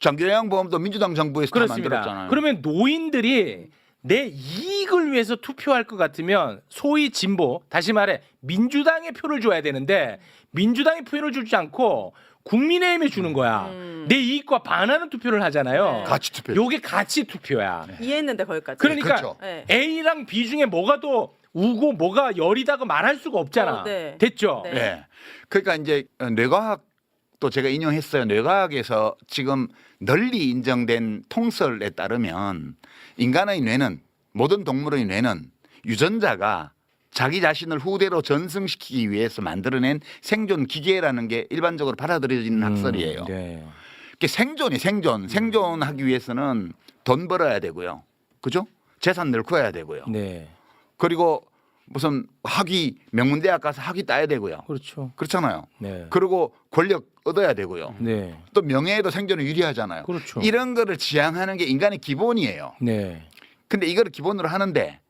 Speaker 4: 장기요양보험도 민주당 정부에서 다
Speaker 2: 그렇습니다.
Speaker 4: 만들었잖아요.
Speaker 2: 그러면 노인들이 내 이익을 위해서 투표할 것 같으면 소위 진보, 다시 말해 민주당의 표를 줘야 되는데 민주당의 표를 주지 않고 국민의힘에 주는 거야. 내 이익과 반하는 투표를 하잖아요.
Speaker 3: 네.
Speaker 4: 가치 투표.
Speaker 2: 요게 가치 투표야.
Speaker 3: 이해했는데 거기까지.
Speaker 2: 그러니까
Speaker 4: 그렇죠.
Speaker 3: 네.
Speaker 2: A랑 B 중에 뭐가 더 우고 뭐가 열이다가 말할 수가 없잖아.
Speaker 3: 네.
Speaker 2: 됐죠?
Speaker 3: 네.
Speaker 4: 네. 그러니까 이제 뇌과학도 제가 인용했어요. 뇌과학에서 지금 널리 인정된 통설에 따르면 인간의 뇌는, 모든 동물의 뇌는 유전자가 자기 자신을 후대로 전승시키기 위해서 만들어낸 생존 기계라는 게 일반적으로 받아들여지는 학설이에요.
Speaker 2: 네.
Speaker 4: 그게 생존하기 위해서는 돈 벌어야 되고요. 그죠? 재산 늙어야 되고요.
Speaker 2: 네.
Speaker 4: 그리고 무슨 학위, 명문대학 가서 학위 따야 되고요.
Speaker 2: 그렇죠.
Speaker 4: 그렇잖아요.
Speaker 2: 네.
Speaker 4: 그리고 권력 얻어야 되고요.
Speaker 2: 네.
Speaker 4: 또 명예에도 생존에 유리하잖아요.
Speaker 2: 그렇죠.
Speaker 4: 이런 거를 지향하는 게 인간의 기본이에요.
Speaker 2: 네.
Speaker 4: 근데 이걸 기본으로 하는데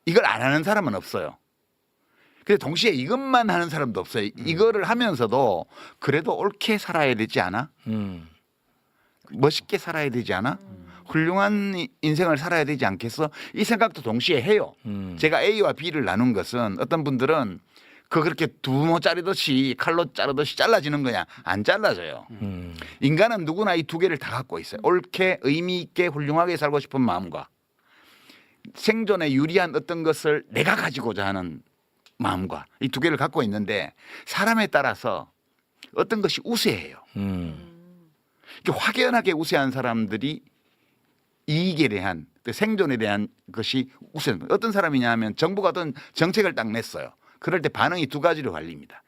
Speaker 4: 이걸 안 하는 사람은 없어요. 근데 동시에 이것만 하는 사람도 없어요. 이거를 하면서도 그래도 옳게 살아야 되지 않아? 멋있게 살아야 되지 않아? 훌륭한 인생을 살아야 되지 않겠어? 이 생각도 동시에 해요. 제가 A와 B를 나눈 것은 어떤 분들은 그렇게 두모 자르듯이 칼로 자르듯이 잘라지는 거냐? 안 잘라져요. 인간은 누구나 이 두 개를 다 갖고 있어요. 옳게 의미 있게 훌륭하게 살고 싶은 마음과 생존에 유리한 어떤 것을 내가 가지고자 하는 마음과 이 두 개를 갖고 있는데 사람에 따라서 어떤 것이 우세해요. 이렇게 확연하게 우세한 사람들이 이익에 대한 그 생존에 대한 것이 우선 어떤 사람이냐 하면 정부가 어떤 정책을 딱 냈어요. 그럴 때 반응이 두 가지로 갈립니다.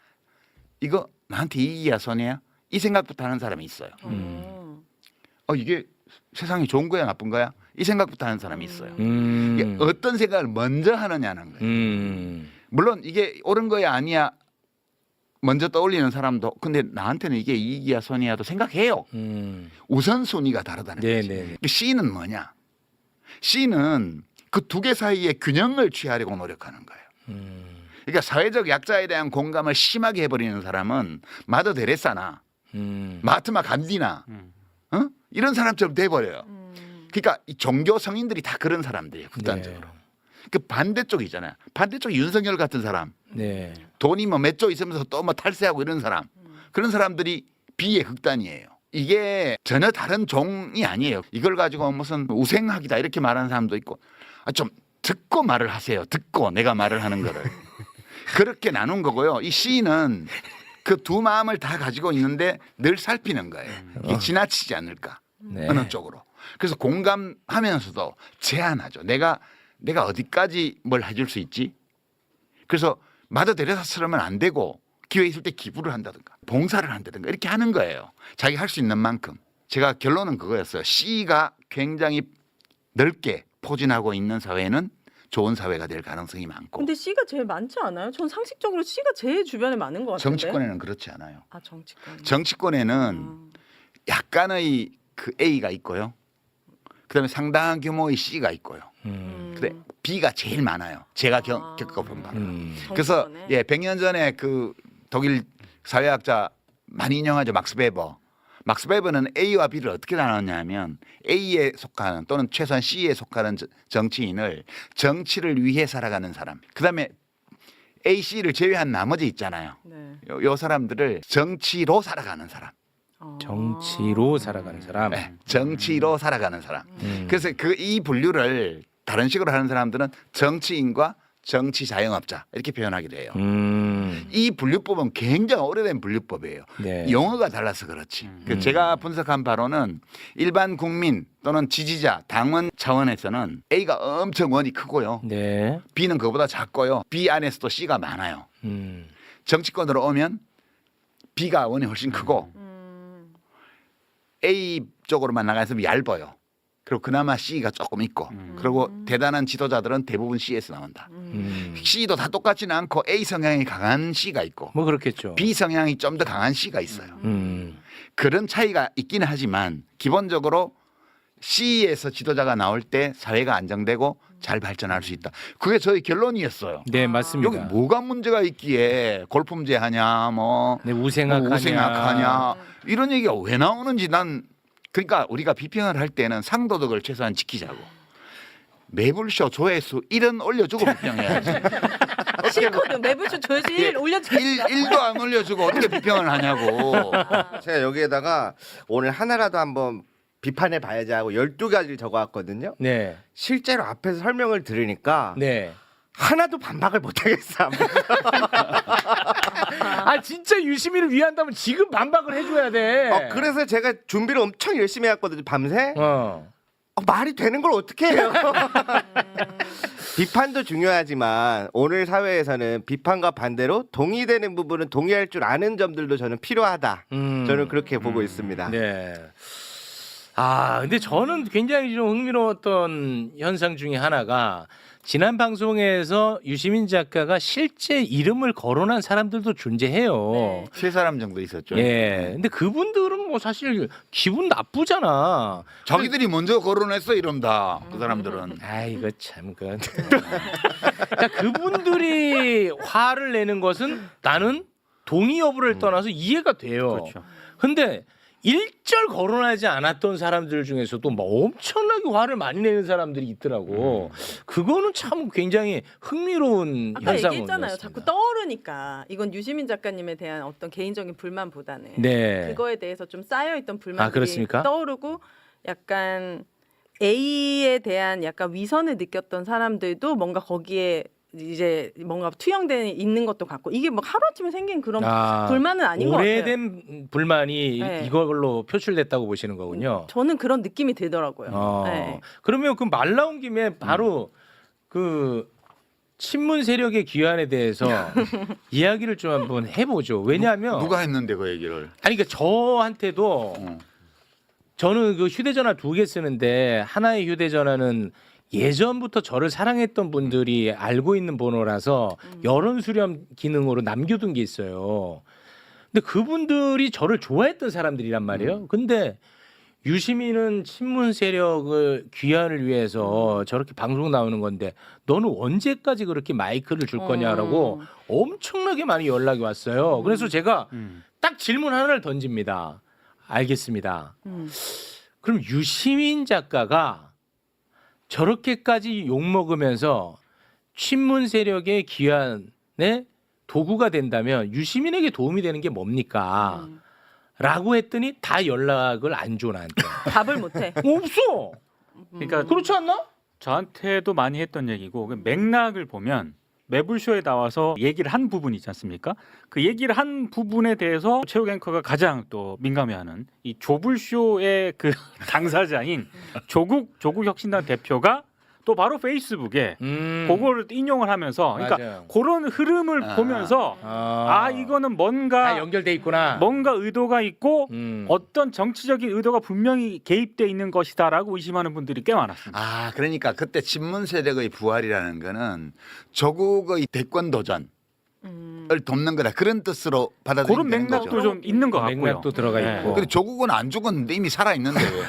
Speaker 4: 이거 나한테 이익이야 손해야? 이 생각부터 하는 사람이 있어요. 이게 세상이 좋은 거야 나쁜 거야? 이 생각부터 하는 사람이 있어요. 이게 어떤 생각을 먼저 하느냐는 거예요. 물론 이게 옳은 거야 아니야 먼저 떠올리는 사람도 근데 나한테는 이게 이익이야 손해야도 생각해요. 우선순위가 다르다는 거지.
Speaker 2: 네네.
Speaker 4: C는 뭐냐? C는 그 두 개 사이에 균형을 취하려고 노력하는 거예요. 그러니까 사회적 약자에 대한 공감을 심하게 해버리는 사람은 마더 데레사나 마하트마 간디나 이런 사람처럼 돼버려요. 그러니까 이 종교 성인들이 다 그런 사람들이에요. 극단적으로. 그 반대쪽이잖아요. 반대쪽 윤석열 같은 사람.
Speaker 2: 네.
Speaker 4: 돈이 뭐 몇 조 있으면서 또 뭐 탈세하고 이런 사람. 그런 사람들이 B의 극단이에요. 이게 전혀 다른 종이 아니에요. 이걸 가지고 무슨 우생학이다 이렇게 말하는 사람도 있고 좀 듣고 말을 하세요. 듣고 내가 말을 하는 거를. 그렇게 나눈 거고요. 이 C는 그 두 마음을 다 가지고 있는데 늘 살피는 거예요. 이게 지나치지 않을까.
Speaker 2: 네.
Speaker 4: 어느 쪽으로. 그래서 공감하면서도 제한하죠. 내가 어디까지 뭘 해줄 수 있지? 그래서 마더 데레사처럼은 안 되고 기회 있을 때 기부를 한다든가 봉사를 한다든가 이렇게 하는 거예요. 자기 할 수 있는 만큼. 제가 결론은 그거였어요. C가 굉장히 넓게 포진하고 있는 사회는 좋은 사회가 될 가능성이 많고
Speaker 3: 근데 C가 제일 많지 않아요? 전 상식적으로 C가 제일 주변에 많은 것 같은데.
Speaker 4: 정치권에는 그렇지 않아요.
Speaker 3: 아 정치권.
Speaker 4: 정치권에는 약간의 그 A가 있고요. 그다음에 상당한 규모의 C가 있고요. 근데 B가 제일 많아요. 제가 겪어본 바로. 그래서
Speaker 3: 정치권에?
Speaker 4: 100년 전에 그 독일 사회학자 많이 인용하죠. 막스 베버. 막스 베버는 A와 B를 어떻게 나눴냐면 A에 속하는 또는 최소한 C에 속하는 정치인을 정치를 위해 살아가는 사람. 그다음에 A, C를 제외한 나머지 있잖아요.
Speaker 3: 네.
Speaker 4: 요 사람들을 정치로 살아가는 사람.
Speaker 2: 정치로 살아가는 사람.
Speaker 4: 네, 정치로 살아가는 사람. 그래서 이 분류를 다른 식으로 하는 사람들은 정치인과 정치 자영업자 이렇게 표현하기도 해요. 이 분류법은 굉장히 오래된 분류법이에요.
Speaker 2: 네.
Speaker 4: 용어가 달라서 그렇지. 제가 분석한 바로는 일반 국민 또는 지지자, 당원 차원에서는 A가 엄청 원이 크고요.
Speaker 2: 네.
Speaker 4: B는 그보다 작고요. B 안에서도 C가 많아요. 정치권으로 오면 B가 원이 훨씬 크고 A 쪽으로만 나가서 얇아요. 그리고 그나마 C가 조금 있고 그리고 대단한 지도자들은 대부분 C에서 나온다. C도 다 똑같지는 않고 A 성향이 강한 C가 있고
Speaker 2: 뭐 그렇겠죠.
Speaker 4: B 성향이 좀 더 강한 C가 있어요. 그런 차이가 있기는 하지만 기본적으로 C에서 지도자가 나올 때 사회가 안정되고 잘 발전할 수 있다. 그게 저희 결론이었어요.
Speaker 2: 네, 맞습니다.
Speaker 4: 여기 뭐가 문제가 있기에 골품제 하냐, 뭐
Speaker 2: 네, 우생학하냐.
Speaker 4: 우생학하냐 이런 얘기가 왜 나오는지 난 그러니까 우리가 비평을 할 때는 상도덕을 최소한 지키자고. 매불쇼 조회수 1은 올려주고 비평해야지.
Speaker 3: 싫거든. 매부쇼 조회수 1 올려줘.
Speaker 4: 1도 안 올려주고 어떻게 비평을 하냐고.
Speaker 1: 제가 여기에다가 오늘 하나라도 한번 비판해 봐야지 하고 12가지를 적어왔거든요.
Speaker 2: 네.
Speaker 1: 실제로 앞에서 설명을 들으니까
Speaker 2: 네.
Speaker 1: 하나도 반박을 못하겠어.
Speaker 2: 아 진짜 유시민을 위한다면 지금 반박을 해줘야 돼.
Speaker 1: 그래서 제가 준비를 엄청 열심히 해왔거든요. 밤새.
Speaker 2: 어.
Speaker 1: 말이 되는 걸 어떻게 해요? 비판도 중요하지만 오늘 사회에서는 비판과 반대로 동의되는 부분은 동의할 줄 아는 점들도 저는 필요하다. 저는 그렇게 보고 있습니다.
Speaker 2: 네. 아, 근데 저는 굉장히 좀 흥미로웠던 현상 중에 하나가 지난 방송에서 유시민 작가가 실제 이름을 거론한 사람들도 존재해요.
Speaker 3: 네.
Speaker 4: 세 사람 정도 있었죠.
Speaker 2: 예. 근데 그분들은 뭐 사실 기분 나쁘잖아.
Speaker 4: 자기들이 먼저 거론했어 이런다. 그 사람들은.
Speaker 2: 아이고 참 그. 그러니까 그분들이 화를 내는 것은 나는 동의 여부를 떠나서 이해가 돼요.
Speaker 6: 그렇죠.
Speaker 2: 근데 일절 거론하지 않았던 사람들 중에서도 뭐 엄청나게 화를 많이 내는 사람들이 있더라고. 그거는 참 굉장히 흥미로운
Speaker 3: 아까
Speaker 2: 현상이었습니다.
Speaker 3: 얘기했잖아요. 자꾸 떠오르니까 이건 유시민 작가님에 대한 어떤 개인적인 불만보다는
Speaker 2: 네.
Speaker 3: 그거에 대해서 좀 쌓여있던 불만들이
Speaker 2: 그렇습니까?
Speaker 3: 떠오르고 약간 A에 대한 약간 위선을 느꼈던 사람들도 뭔가 거기에 이제 뭔가 투영돼 있는 것도 같고 이게 뭐 하루아침에 생긴 그런 불만은 아닌 것 같아요.
Speaker 2: 오래된 불만이
Speaker 3: 네.
Speaker 2: 이걸로 표출됐다고 보시는 거군요.
Speaker 3: 저는 그런 느낌이 들더라고요. 네.
Speaker 2: 그러면 그 말 나온 김에 바로 그 친문 세력의 귀환에 대해서 이야기를 좀 한번 해보죠. 왜냐하면
Speaker 4: 누가 했는데 그 얘기를.
Speaker 2: 아니 그러니까 저한테도 저는 그 휴대전화 2개 쓰는데 하나의 휴대전화는 예전부터 저를 사랑했던 분들이 알고 있는 번호라서 여론 수렴 기능으로 남겨둔 게 있어요. 근데 그분들이 저를 좋아했던 사람들이란 말이에요. 근데 유시민은 친문 세력을 귀환을 위해서 저렇게 방송 나오는 건데 너는 언제까지 그렇게 마이크를 줄 거냐라고 엄청나게 많이 연락이 왔어요. 그래서 제가 딱 질문 하나를 던집니다. 알겠습니다. 그럼 유시민 작가가 저렇게까지 욕먹으면서 친문 세력의 귀환의 도구가 된다면 유시민에게 도움이 되는 게 뭡니까? 라고 했더니 다 연락을 안 줘 나한테.
Speaker 3: 답을 못해.
Speaker 2: 없어.
Speaker 6: 그러니까
Speaker 2: 그렇지 않나?
Speaker 6: 저한테도 많이 했던 얘기고 그 맥락을 보면 매불쇼에 나와서 얘기를 한 부분이 있지 않습니까? 그 얘기를 한 부분에 대해서 최욱 앵커가 가장 또 민감해하는 이 조불쇼의 그 당사자인 조국 혁신당 대표가 또 바로 페이스북에 그거를 인용을 하면서 그러니까
Speaker 2: 맞아요.
Speaker 6: 그런 흐름을 보면서 이거는 뭔가
Speaker 2: 다 연결돼 있구나.
Speaker 6: 뭔가 의도가 있고 어떤 정치적인 의도가 분명히 개입돼 있는 것이다라고 의심하는 분들이 꽤 많았습니다.
Speaker 4: 그러니까 그때 친문 세력의 부활이라는 거는 조국의 대권 도전을 돕는 거다. 그런 뜻으로 받아들이는
Speaker 6: 그런 맥락도
Speaker 4: 거죠.
Speaker 6: 좀 있는 것 같고요.
Speaker 2: 맥락도 들어가
Speaker 6: 네.
Speaker 2: 있고.
Speaker 4: 근데 조국은 안 죽었는데 이미 살아 있는데 왜?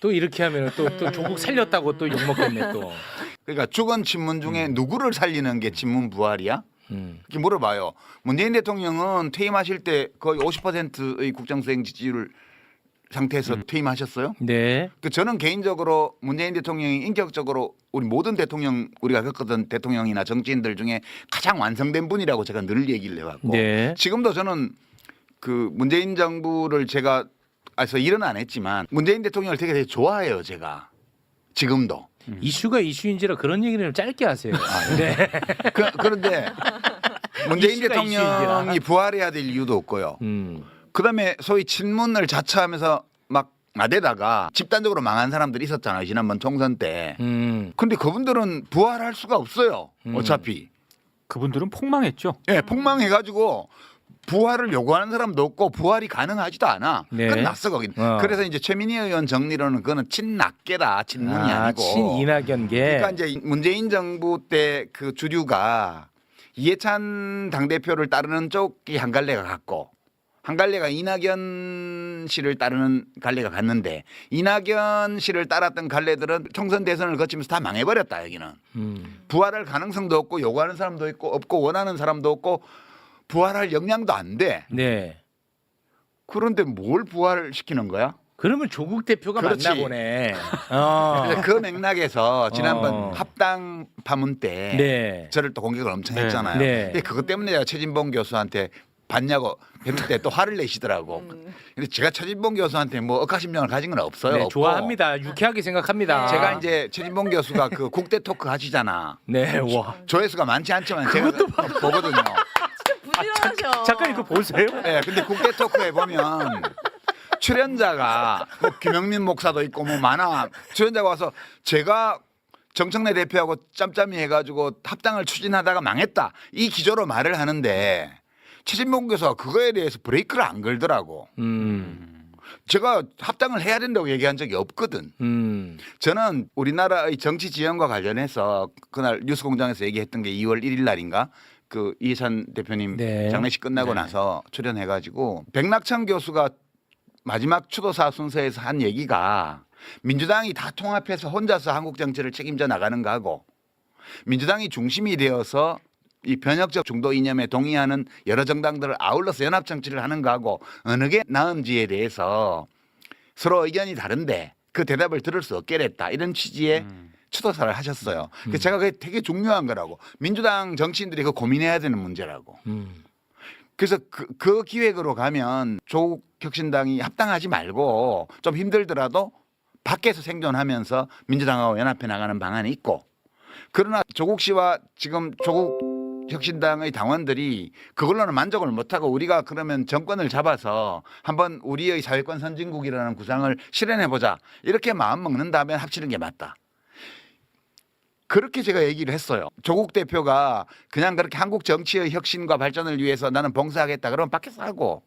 Speaker 2: 또 이렇게 하면 또 조국 살렸다고 또 욕먹겠네 또.
Speaker 4: 그러니까 죽은 친문 중에 누구를 살리는 게 친문 부활이야? 이렇게 물어봐요. 문재인 대통령은 퇴임하실 때 거의 50%의 국정수행 지지율 상태에서 퇴임하셨어요.
Speaker 2: 네.
Speaker 4: 저는 개인적으로 문재인 대통령이 인격적으로 우리 모든 대통령 우리가 겪었던 대통령이나 정치인들 중에 가장 완성된 분이라고 제가 늘 얘기를 해왔고
Speaker 2: 네.
Speaker 4: 지금도 저는 그 문재인 정부를 제가 일은 안 했지만 문재인 대통령을 되게 좋아해요. 제가 지금도.
Speaker 2: 이슈가 이슈인지라 그런 얘기를 좀 짧게 하세요. 네.
Speaker 4: 그런데 문재인
Speaker 2: 이슈가
Speaker 4: 대통령이 부활해야 될 이유도 없고요. 그다음에 소위 친문을 자처하면서 막 나대다가 집단적으로 망한 사람들이 있었잖아요. 지난번 총선 때. 근데 그분들은 부활할 수가 없어요. 어차피.
Speaker 6: 그분들은 폭망했죠.
Speaker 4: 예, 폭망해가지고 부활을 요구하는 사람도 없고 부활이 가능하지도 않아.
Speaker 2: 네.
Speaker 4: 끝났어 거긴. 그래서 이제 최민희 의원 정리로는 그거는 친낙계다. 친문이 아니고.
Speaker 2: 친이낙연계.
Speaker 4: 그러니까 이제 문재인 정부 때 그 주류가 이해찬 당대표를 따르는 쪽이 한 갈래가 같고 한 갈래가 이낙연 씨를 따르는 갈래가 갔는데 이낙연 씨를 따랐던 갈래들은 총선 대선을 거치면서 다 망해버렸다 여기는. 부활할 가능성도 없고 요구하는 사람도 있고 없고 원하는 사람도 없고 부활할 역량도 안 돼.
Speaker 2: 네.
Speaker 4: 그런데 뭘 부활시키는 거야?
Speaker 2: 그러면 조국 대표가
Speaker 4: 그렇지.
Speaker 2: 맞나 보네.
Speaker 4: 그래서 그 맥락에서 지난번 합당 파문 때
Speaker 2: 네.
Speaker 4: 저를 또 공격을 엄청
Speaker 6: 네.
Speaker 4: 했잖아요.
Speaker 2: 네.
Speaker 4: 근데 그것 때문에 제가 최진봉 교수한테 봤냐고 했을 때 또 화를 내시더라고. 근데 제가 최진봉 교수한테 뭐 억하심령을 가진 건 없어요.
Speaker 2: 네,
Speaker 4: 없고.
Speaker 2: 좋아합니다. 유쾌하게 생각합니다.
Speaker 4: 제가 이제 최진봉 교수가 그 국대 토크 하시잖아.
Speaker 2: 네, 와.
Speaker 4: 조회수가 많지 않지만 제가 보거든요.
Speaker 3: 부지런하셔.
Speaker 6: 작가님 그거 보세요?
Speaker 4: 네, 근데 국대 토크에 보면 출연자가 뭐 김영민 목사도 있고 뭐 많아. 출연자가 와서 제가 정청래 대표하고 짬짬이 해가지고 합당을 추진하다가 망했다. 이 기조로 말을 하는데 최진봉 교수가 그거에 대해서 브레이크를 안 걸더라고. 제가 합당을 해야 된다고 얘기한 적이 없거든. 저는 우리나라의 정치 지형과 관련해서 그날 뉴스공장에서 얘기했던 게 2월 1일 날인가 그 이해찬 대표님
Speaker 2: 네.
Speaker 4: 장례식 끝나고 나서 출연해가지고 백낙천 교수가 마지막 추도사 순서에서 한 얘기가 민주당이 다 통합해서 혼자서 한국 정치를 책임져 나가는 거하고 민주당이 중심이 되어서 이 변혁적 중도 이념에 동의하는 여러 정당들을 아울러서 연합 정치를 하는 거하고 어느 게 나은지에 대해서 서로 의견이 다른데 그 대답을 들을 수 없게 됐다. 이런 취지의 추도사를 하셨어요. 그래서 제가 그게 되게 중요한 거라고. 민주당 정치인들이 그 고민해야 되는 문제라고. 그래서 그 기획으로 가면 조국 혁신당이 합당하지 말고 좀 힘들더라도 밖에서 생존하면서 민주당하고 연합해 나가는 방안이 있고 그러나 조국 씨와 지금 조국 혁신당의 당원들이 그걸로는 만족을 못하고 우리가 그러면 정권을 잡아서 한번 우리의 사회권 선진국이라는 구상을 실현해보자 이렇게 마음 먹는다면 합치는 게 맞다. 그렇게 제가 얘기를 했어요. 조국 대표가 그냥 그렇게 한국 정치의 혁신과 발전을 위해서 나는 봉사하겠다 그러면 밖에서 하고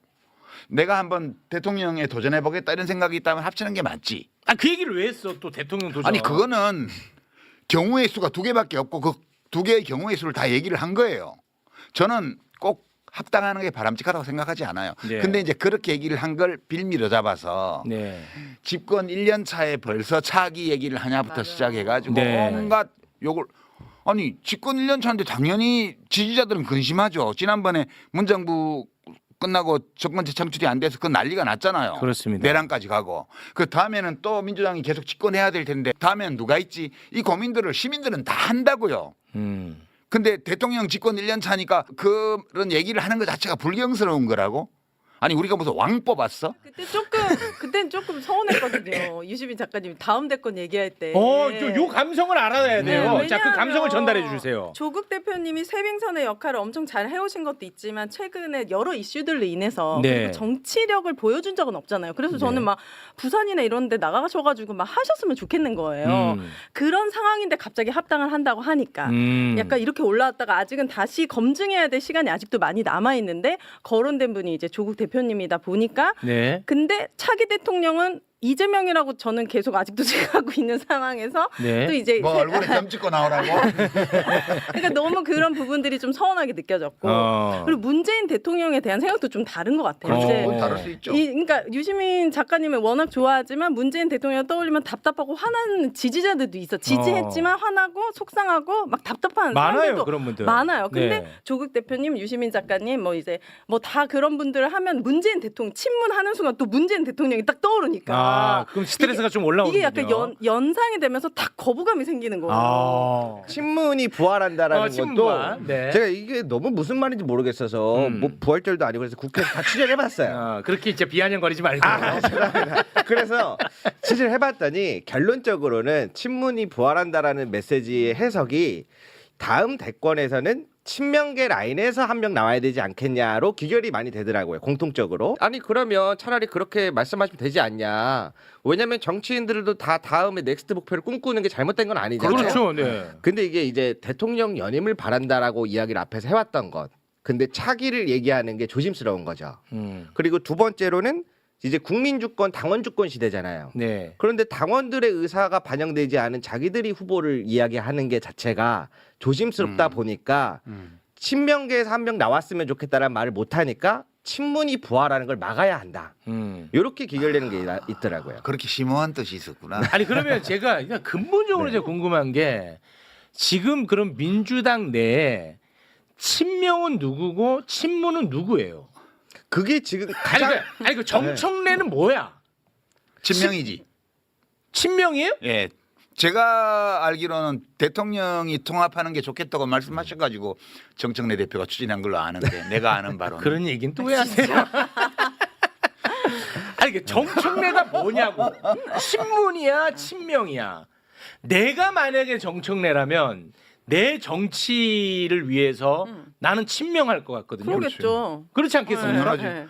Speaker 4: 내가 한번 대통령에 도전해보겠다 이런 생각이 있다면 합치는 게 맞지.
Speaker 2: 아, 그 얘기를 왜 했어? 또 대통령 도전.
Speaker 4: 아니 그거는 경우의 수가 2개밖에 없고 그 2개의 경우의 수를 다 얘기를 한 거예요. 저는 꼭 합당하는 게 바람직하다고 생각하지 않아요.
Speaker 2: 네.
Speaker 4: 근데 이제 그렇게 얘기를 한 걸 빌미로 잡아서
Speaker 2: 네.
Speaker 4: 집권 1년 차에 벌써 차기 얘기를 하냐부터
Speaker 3: 맞아요.
Speaker 4: 시작해가지고
Speaker 2: 네.
Speaker 4: 온갖 욕을 아니 집권 1년 차인데 당연히 지지자들은 근심하죠. 지난번에 문정부 끝나고 정권 재창출이 안 돼서 그 난리가 났잖아요.
Speaker 2: 그렇습니다.
Speaker 4: 내란까지 가고 그 다음에는 또 민주당이 계속 집권해야 될 텐데 다음에는 누가 있지? 이 고민들을 시민들은 다 한다고요. 근데 대통령 집권 1년 차니까 그런 얘기를 하는 것 자체가 불경스러운 거라고? 아니 우리가 무슨 왕 뽑았어?
Speaker 3: 그때는 조금 서운했거든요. 유시민 작가님 다음 대권 얘기할 때.
Speaker 2: 요 감성을 알아야 돼요.
Speaker 3: 네,
Speaker 2: 자, 그 감성을
Speaker 3: 왜냐하면
Speaker 2: 전달해 주세요.
Speaker 3: 조국 대표님이 세빙선의 역할을 엄청 잘 해오신 것도 있지만 최근에 여러 이슈들로 인해서
Speaker 2: 네.
Speaker 3: 그리고 정치력을 보여준 적은 없잖아요. 그래서 저는
Speaker 2: 네.
Speaker 3: 막 부산이나 이런 데 나가셔가지고 막 하셨으면 좋겠는 거예요. 그런 상황인데 갑자기 합당을 한다고 하니까 약간 이렇게 올라왔다가 아직은 다시 검증해야 될 시간이 아직도 많이 남아있는데 거론된 분이 이제 조국 대표님이다 보니까
Speaker 2: 네.
Speaker 3: 근데 차기 대통령은 이재명이라고 저는 계속 아직도 생각하고 있는 상황에서
Speaker 2: 네.
Speaker 3: 또 이제
Speaker 4: 뭐 얼굴에 점 찍고 나오라고?
Speaker 3: 그러니까 너무 그런 부분들이 좀 서운하게 느껴졌고 그리고 문재인 대통령에 대한 생각도 좀 다른 것 같아요.
Speaker 2: 그렇죠.
Speaker 3: 이제
Speaker 4: 그건 다를 수 있죠.
Speaker 3: 그러니까 유시민 작가님을 워낙 좋아하지만 문재인 대통령 떠올리면 답답하고 화나는 지지자들도 있어. 지지했지만 화나고 속상하고 막 답답한
Speaker 2: 많아요,
Speaker 3: 사람들도
Speaker 2: 그런 분들.
Speaker 3: 많아요. 근데
Speaker 2: 네.
Speaker 3: 조국 대표님, 유시민 작가님 뭐 이제 뭐 다 그런 분들을 하면 문재인 대통령 친문하는 순간 또 문재인 대통령이 딱 떠오르니까
Speaker 2: 그럼 스트레스가 좀 올라오는군요.
Speaker 3: 이게 약간 연상이 되면서 딱 거부감이 생기는 거예요.
Speaker 1: 친문이 부활한다라는
Speaker 2: 친문부활.
Speaker 1: 것도
Speaker 2: 네.
Speaker 1: 제가 이게 너무 무슨 말인지 모르겠어서 뭐 부활절도 아니고 그래서 국회에서 다 취재해봤어요.
Speaker 2: 그렇게 이제 비아냥거리지 말고.
Speaker 1: 죄송합니다. 그래서 취재를 해봤더니 결론적으로는 친문이 부활한다라는 메시지의 해석이 다음 대권에서는 친명계 라인에서 한 명 나와야 되지 않겠냐로 귀결이 많이 되더라고요. 공통적으로. 아니 그러면 차라리 그렇게 말씀하시면 되지 않냐. 왜냐면 정치인들도 다 다음에 넥스트 목표를 꿈꾸는 게 잘못된 건 아니잖아요.
Speaker 2: 그렇죠. 네.
Speaker 1: 근데 이게 이제 대통령 연임을 바란다라고 이야기를 앞에서 해왔던 것. 근데 차기를 얘기하는 게 조심스러운 거죠. 그리고 두 번째로는 이제 국민주권, 당원주권 시대잖아요.
Speaker 2: 네.
Speaker 1: 그런데 당원들의 의사가 반영되지 않은 자기들이 후보를 이야기하는 게 자체가 조심스럽다 보니까 친명계에서 한 명 나왔으면 좋겠다라는 말을 못 하니까 친문이 부활하는 걸 막아야 한다. 이렇게 기결되는 게 있더라고요.
Speaker 4: 그렇게 심오한 뜻이 있었구나.
Speaker 2: 아니 그러면 제가 그냥 근본적으로 제가 궁금한 게 지금 그럼 민주당 내에 친명은 누구고 친문은 누구예요?
Speaker 1: 그게 지금
Speaker 2: 아니
Speaker 1: 가장
Speaker 2: 그 정청래는 뭐야?
Speaker 4: 친명이지.
Speaker 2: 친명이에요?
Speaker 4: 예. 제가 알기로는 대통령이 통합하는 게 좋겠다고 말씀하셔가지고 정청래 대표가 추진한 걸로 아는데 내가 아는 바로는
Speaker 2: 그런 얘기는 또 왜 하세요? 아니 그 정청래가 뭐냐고? 친문이야, 친명이야. 내가 만약에 정청래라면 내 정치를 위해서 나는 친명할 것 같거든요.
Speaker 3: 그러겠죠.
Speaker 2: 그렇지 않겠습니까?
Speaker 3: 네.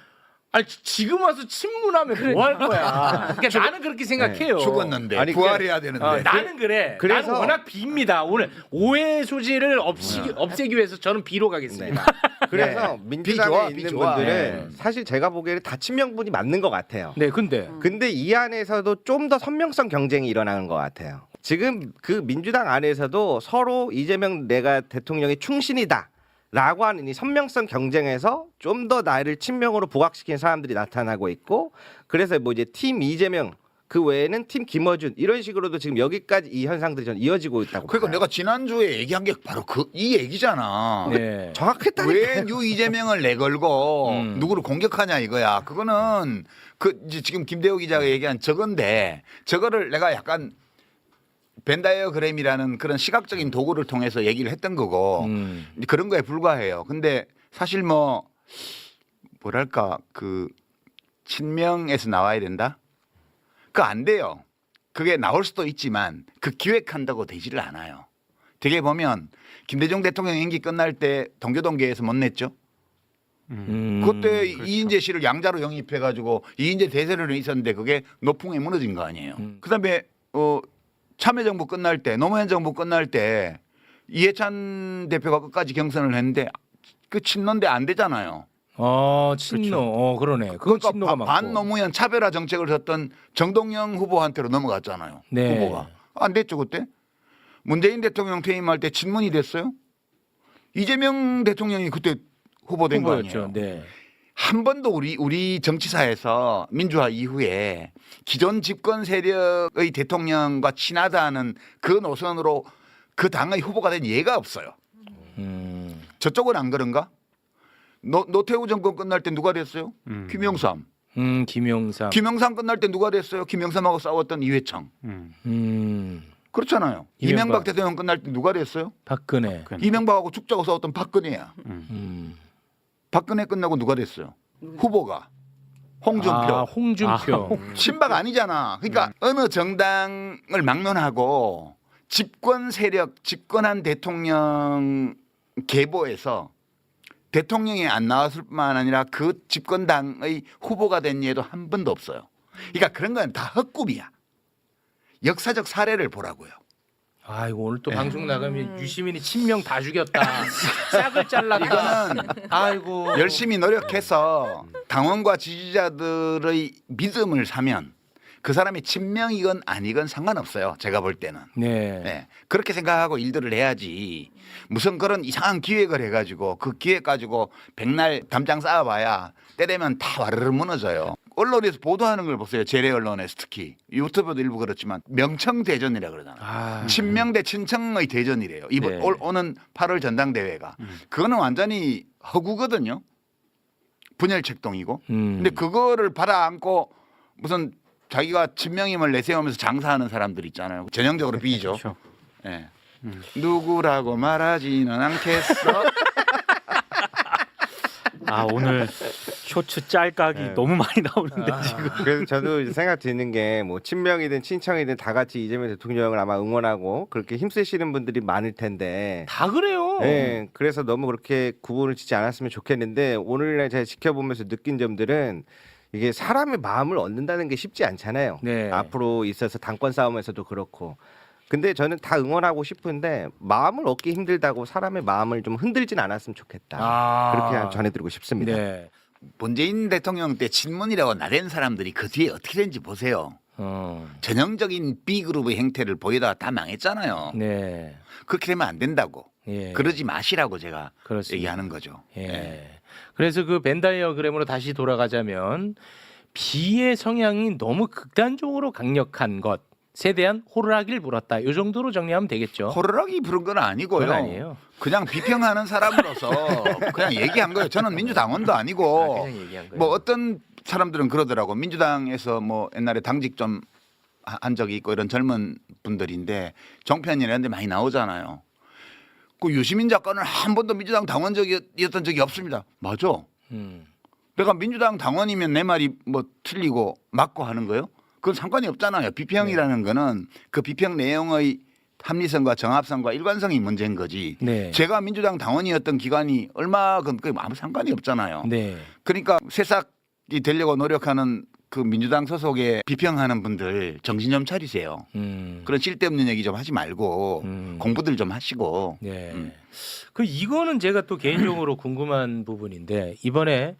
Speaker 2: 아니 지금 와서 친문하면 뭐 할 거야? 그러니까 나는 그렇게 생각해요.
Speaker 4: 죽었는데
Speaker 1: 아니,
Speaker 4: 부활해야 되는데.
Speaker 2: 나는 그래.
Speaker 1: 그래서-
Speaker 2: 나는 워낙 빕니다. 오늘 오해 소지를 없애기 위해서 저는 비로 가겠습니다.
Speaker 1: 그래서 민주당에
Speaker 4: 좋아,
Speaker 1: 있는
Speaker 4: 비 좋아.
Speaker 1: 분들은 사실 제가 보기에는 다 친명분이 맞는 것 같아요.
Speaker 2: 네, 근데
Speaker 1: 근데 이 안에서도 좀 더 선명성 경쟁이 일어나는 것 같아요. 지금 그 민주당 안에서도 서로 이재명 내가 대통령의 충신이다. 라고 하는 이 선명성 경쟁에서 좀 더 나를 친명으로 부각시킨 사람들이 나타나고 있고 그래서 뭐 이제 팀 이재명 그 외에는 팀 김어준 이런 식으로도 지금 여기까지 이 현상들이 전 이어지고 있다고
Speaker 4: 그러니까
Speaker 1: 봐요.
Speaker 4: 내가 지난주에 얘기한 게 바로 이 얘기잖아.
Speaker 2: 네.
Speaker 1: 정확했다니까요.
Speaker 4: 왜 유 이재명을 내걸고 누구를 공격하냐 이거야. 그거는 그 이제 지금 김대호 기자가 얘기한 저건데 저거를 내가 약간 벤다이어그램이라는 그런 시각적인 도구를 통해서 얘기를 했던 거고 이제 그런 거에 불과해요. 근데 사실 뭐 뭐랄까 그 친명에서 나와야 된다? 그거 안 돼요. 그게 나올 수도 있지만 그 기획한다고 되지를 않아요. 되게 보면 김대중 대통령 임기 끝날 때 동교동계에서 못 냈죠. 그때 이인재 씨를 양자로 영입해가지고 이인재 대세론이 있었는데 그게 노풍에 무너진 거 아니에요. 그다음에 참여정부 끝날 때 노무현 정부 끝날 때 이해찬 대표가 끝까지 경선을 했는데 그 친노인데 안 되잖아요.
Speaker 2: 친노. 그러네. 그건
Speaker 4: 그러니까
Speaker 2: 친노가 맞고.
Speaker 4: 반노무현 차별화 정책을 섰던 정동영 후보한테로 넘어갔잖아요.
Speaker 2: 네.
Speaker 4: 후보가 안 됐죠 그때. 문재인 대통령 퇴임할 때 친문이 됐어요. 이재명 대통령이 그때 후보된 거 아니에요.
Speaker 2: 후보였죠. 네.
Speaker 4: 한 번도 우리 정치사에서 민주화 이후에 기존 집권 세력의 대통령과 친하다는 그 노선으로 그 당의 후보가 된 예가 없어요. 저쪽은 안 그런가? 노태우 정권 끝날 때 누가 됐어요? 김영삼.
Speaker 2: 김영삼.
Speaker 4: 김영삼 끝날 때 누가 됐어요? 김영삼하고 싸웠던 이회창. 그렇잖아요. 이명박 대통령 끝날 때 누가 됐어요?
Speaker 2: 박근혜.
Speaker 4: 이명박하고 죽자고 싸웠던 박근혜야. 박근혜 끝나고 누가 됐어요? 후보가 홍준표.
Speaker 2: 홍준표.
Speaker 4: 친박 아니잖아. 그러니까 어느 정당을 막론하고 집권 세력, 집권한 대통령 계보에서 대통령이 안 나왔을 뿐만 아니라 그 집권당의 후보가 된 예도 한 번도 없어요. 그러니까 그런 건 다 헛꿈이야. 역사적 사례를 보라고요.
Speaker 2: 이거 오늘 또 방송 나가면 유시민이 친명 다 죽였다. 싹을 잘랐다.
Speaker 4: 이거는
Speaker 2: 아이고.
Speaker 4: 열심히 노력해서 당원과 지지자들의 믿음을 사면 그 사람이 친명이건 아니건 상관없어요. 제가 볼 때는.
Speaker 2: 네.
Speaker 4: 네. 그렇게 생각하고 일들을 해야지. 무슨 그런 이상한 기획을 해가지고 그 기획 가지고 백날 담장 쌓아봐야 때 되면 다 와르르 무너져요. 언론에서 보도하는 걸 보세요. 재래 언론에서 특히 유튜브도 일부 그렇지만 명청대전이라 그러잖아요. 친명 대 친청의 대전이래요. 이번
Speaker 2: 네.
Speaker 4: 오는 8월 전당대회가. 그거는 완전히 허구거든요. 분열책동이고. 근데 그거를 받아안고 무슨 자기가 친명임을 내세우면서 장사하는 사람들 있잖아요. 전형적으로 B죠.
Speaker 6: 그렇죠.
Speaker 4: 네. 누구라고 말하지는 않겠어.
Speaker 6: 오늘 쇼츠 짤각이 너무 많이 나오는데 지금.
Speaker 1: 그래서 저도 생각 드는 게 뭐 친명이든 친청이든 다 같이 이재명 대통령을 아마 응원하고 그렇게 힘쓰시는 분들이 많을 텐데.
Speaker 2: 다 그래요.
Speaker 1: 네, 그래서 너무 그렇게 구분을 짓지 않았으면 좋겠는데 오늘날 제가 지켜보면서 느낀 점들은 이게 사람의 마음을 얻는다는 게 쉽지 않잖아요.
Speaker 2: 네.
Speaker 1: 앞으로 있어서 당권 싸움에서도 그렇고. 근데 저는 다 응원하고 싶은데 마음을 얻기 힘들다고 사람의 마음을 좀 흔들진 않았으면 좋겠다. 그렇게 전해드리고 싶습니다.
Speaker 2: 네.
Speaker 4: 문재인 대통령 때 친문이라고 나댄 사람들이 그 뒤에 어떻게 된지 보세요. 전형적인 B그룹의 행태를 보이다가 다 망했잖아요.
Speaker 2: 네.
Speaker 4: 그렇게 되면 안 된다고.
Speaker 2: 예.
Speaker 4: 그러지 마시라고 제가
Speaker 2: 그렇습니다.
Speaker 4: 얘기하는 거죠.
Speaker 2: 예. 그래서 그 벤다이어그램으로 다시 돌아가자면 B의 성향이 너무 극단적으로 강력한 것에 대한 호루라기를 불었다. 이 정도로 정리하면 되겠죠.
Speaker 4: 호루라기 부른 건 아니고요.
Speaker 2: 그건 아니에요.
Speaker 4: 그냥 비평하는 사람으로서 그냥 얘기한 거예요. 저는 민주당원도 아니고
Speaker 2: 그냥 얘기한 거예요.
Speaker 4: 뭐 어떤 사람들은 그러더라고. 민주당에서 뭐 옛날에 당직 좀 한 적이 있고 이런 젊은 분들인데 종편이나 이런 데 많이 나오잖아요. 그 유시민 작가는 한 번도 민주당 당원적이었던 적이 없습니다. 맞아. 내가 민주당 당원이면 내 말이 뭐 틀리고 맞고 하는 거요? 그건 상관이 없잖아요. 비평이라는 거는 그 비평 내용의 합리성과 정합성과 일관성이 문제인 거지.
Speaker 2: 네.
Speaker 4: 제가 민주당 당원이었던 기간이 얼마건 그게 아무 상관이 없잖아요.
Speaker 2: 네.
Speaker 4: 그러니까 새싹이 되려고 노력하는 그 민주당 소속에 비평하는 분들 정신 좀 차리세요. 그런 쓸데없는 얘기 좀 하지 말고 공부들 좀 하시고.
Speaker 2: 네. 그 이거는 제가 또 개인적으로 궁금한 부분인데 이번에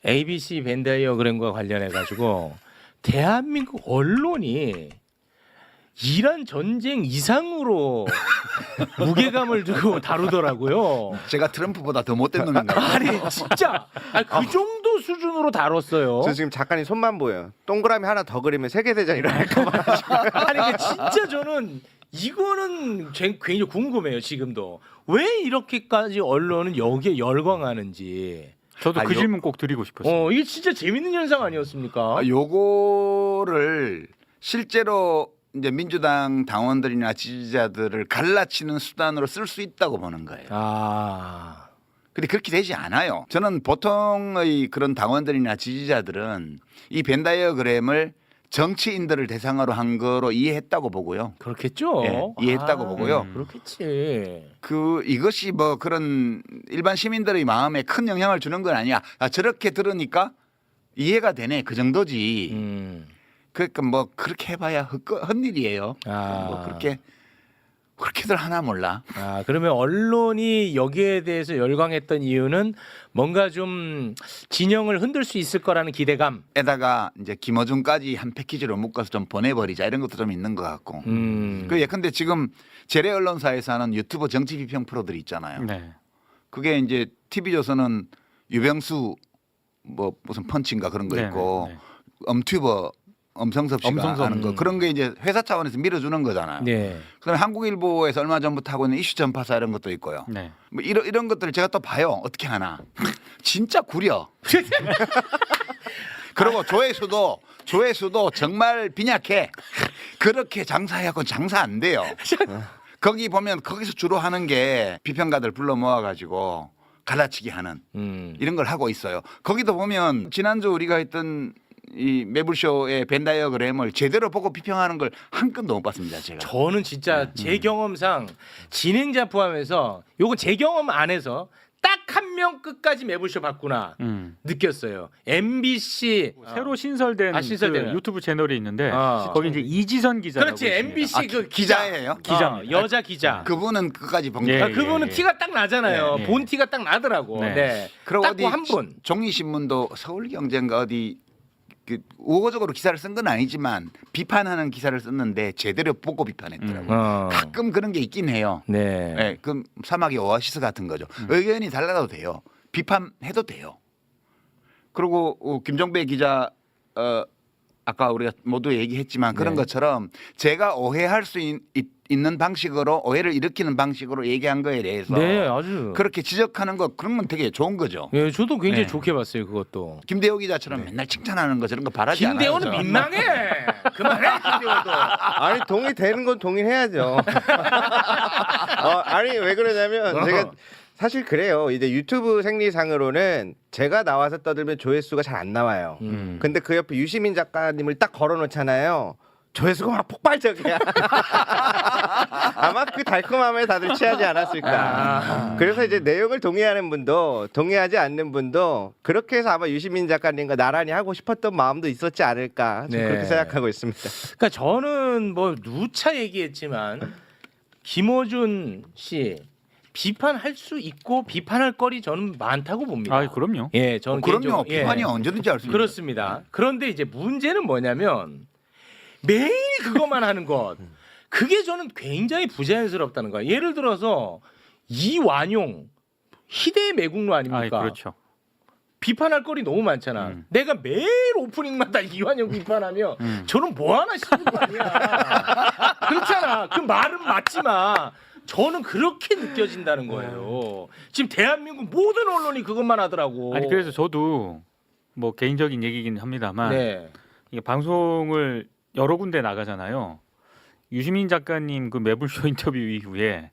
Speaker 2: ABC 벤다이어그램과 관련해 가지고 대한민국 언론이 이란 전쟁 이상으로 무게감을 두고 다루더라고요.
Speaker 4: 제가 트럼프보다 더 못된 놈인가 봐요.
Speaker 2: 아니 진짜 그 정도 수준으로 다뤘어요.
Speaker 1: 저 지금 작가님 손만 보여요. 동그라미 하나 더 그리면 세계대전 일어날까 봐.
Speaker 2: 아니 그 진짜 저는 이거는 굉장히 궁금해요. 지금도 왜 이렇게까지 언론은 여기에 열광하는지.
Speaker 6: 저도 그 질문 꼭 드리고 싶었어요.
Speaker 2: 이게 진짜 재밌는 현상 아니었습니까?
Speaker 4: 요거를 실제로 이제 민주당 당원들이나 지지자들을 갈라치는 수단으로 쓸 수 있다고 보는 거예요.
Speaker 2: 아,
Speaker 4: 근데 그렇게 되지 않아요. 저는 보통의 그런 당원들이나 지지자들은 이 벤다이어그램을 정치인들을 대상으로 한 거로 이해했다고 보고요.
Speaker 2: 그렇겠죠.
Speaker 4: 예, 이해했다고 보고요.
Speaker 2: 그렇겠지.
Speaker 4: 이것이 뭐 그런 일반 시민들의 마음에 큰 영향을 주는 건 아니야. 저렇게 들으니까 이해가 되네. 그 정도지. 그러니까 뭐 그렇게 해봐야 헛일이에요. 뭐 그렇게들 하나 몰라.
Speaker 2: 그러면 언론이 여기에 대해서 열광했던 이유는 뭔가 좀 진영을 흔들 수 있을 거라는 기대감.
Speaker 4: 에다가 이제 김어준까지 한 패키지로 묶어서 좀 보내버리자 이런 것도 좀 있는 것 같고. 근데 지금 재래 언론사에서 하는 유튜브 정치 비평 프로들이 있잖아요.
Speaker 6: 네.
Speaker 4: 그게 이제 TV조선은 유병수 뭐 무슨 펀치인가 그런 거
Speaker 6: 네,
Speaker 4: 있고
Speaker 6: 네.
Speaker 4: 엄튜버 엄성섭 씨가 하는 거 그런 게 이제 회사 차원에서 밀어주는 거잖아요.
Speaker 2: 네.
Speaker 4: 그다음에 한국일보에서 얼마 전부터 하고 있는 이슈 전파사 이런 것도 있고요.
Speaker 6: 네.
Speaker 4: 뭐 이런 것들을 제가 또 봐요. 어떻게 하나. 진짜 구려. 그리고 조회수도 정말 빈약해. 그렇게 장사해갖고 장사 안 돼요. 거기 보면 거기서 주로 하는 게 비평가들 불러 모아가지고 갈라치기 하는 이런 걸 하고 있어요. 거기도 보면 지난주 우리가 했던 이 매불쇼의 벤다이어그램을 제대로 보고 비평하는 걸 한 건도 못 봤습니다. 제가.
Speaker 2: 저는 진짜 제 경험상 진행자 포함해서 요건 제 경험 안에서 딱 한 명 끝까지 매불쇼 봤구나 느꼈어요. MBC
Speaker 6: 새로 신설된
Speaker 2: 신설된
Speaker 6: 그 유튜브 채널이 있는데
Speaker 2: 어.
Speaker 6: 거기 이제 이지선 기자라고
Speaker 2: 그렇지
Speaker 6: 있습니다.
Speaker 2: MBC 그
Speaker 4: 기자예요?
Speaker 2: 여자 기자.
Speaker 4: 그분은 끝까지 본
Speaker 6: 예,
Speaker 4: 거예요.
Speaker 2: 그분은 티가 딱 나잖아요.
Speaker 6: 예, 예.
Speaker 2: 본 티가 딱 나더라고.
Speaker 6: 네.
Speaker 2: 네.
Speaker 4: 그리고
Speaker 2: 딱
Speaker 4: 어디
Speaker 2: 한 분.
Speaker 4: 종이신문도 서울경제인가 어디 우호적으로 기사를 쓴 건 아니지만 비판하는 기사를 썼는데 제대로 보고 비판했더라고요. 가끔 그런 게 있긴 해요.
Speaker 2: 네.
Speaker 4: 네, 그 사막의 오아시스 같은 거죠. 의견이 달라도 돼요. 비판해도 돼요. 그리고 김종배 기자 아까 우리가 모두 얘기했지만 그런 것처럼 제가 오해할 수 있는 방식으로 오해를 일으키는 방식으로 얘기한 거에 대해서
Speaker 2: 네, 아주.
Speaker 4: 그렇게 지적하는 거 그런 건 되게 좋은 거죠.
Speaker 2: 예, 저도 굉장히
Speaker 4: 네.
Speaker 2: 좋게 봤어요, 그것도.
Speaker 4: 김대호 기자처럼 맨날 칭찬하는 거 저런 거 바라지 않아요.
Speaker 2: 김대호는
Speaker 4: 저.
Speaker 2: 민망해. 그만해, 김대호도.
Speaker 1: 아니 동의되는 건 동의해야죠. 아니 왜 그러냐면 제가 사실 그래요. 이제 유튜브 생리상으로는 제가 나와서 떠들면 조회수가 잘 안 나와요. 근데 그 옆에 유시민 작가님을 딱 걸어놓잖아요. 조회수가 막 폭발적이야. 아마 그 달콤함에 다들 취하지 않았을까. 그래서 이제 내용을 동의하는 분도 동의하지 않는 분도 그렇게 해서 아마 유시민 작가님과 나란히 하고 싶었던 마음도 있었지 않을까. 좀
Speaker 2: 네.
Speaker 1: 그렇게 생각하고 있습니다.
Speaker 2: 그러니까 저는 뭐 누차 얘기했지만 김어준 씨 비판할 수 있고 비판할 거리 저는 많다고 봅니다.
Speaker 6: 아, 그럼요.
Speaker 2: 예, 저는
Speaker 4: 그럼요.
Speaker 2: 개인적으로, 예.
Speaker 4: 비판이 언제든지 할 수 있는
Speaker 2: 그렇습니다. 그런데 이제 문제는 뭐냐면 매일 그것만 하는 것. 그게 저는 굉장히 부자연스럽다는 거야. 예를 들어서 이완용 희대의 매국노 아닙니까?
Speaker 6: 아, 그렇죠.
Speaker 2: 비판할 거리 너무 많잖아. 내가 매일 오프닝마다 이완영 비판하면 저는 뭐 하나 싶은 거 아니야. 그렇잖아. 그 말은 맞지만 저는 그렇게 느껴진다는 거예요. 지금 대한민국 모든 언론이 그것만 하더라고.
Speaker 6: 아니 그래서 저도 뭐 개인적인 얘기긴 합니다만
Speaker 2: 네.
Speaker 6: 이게 방송을 여러 군데 나가잖아요. 유시민 작가님 그 매불쇼 인터뷰 이후에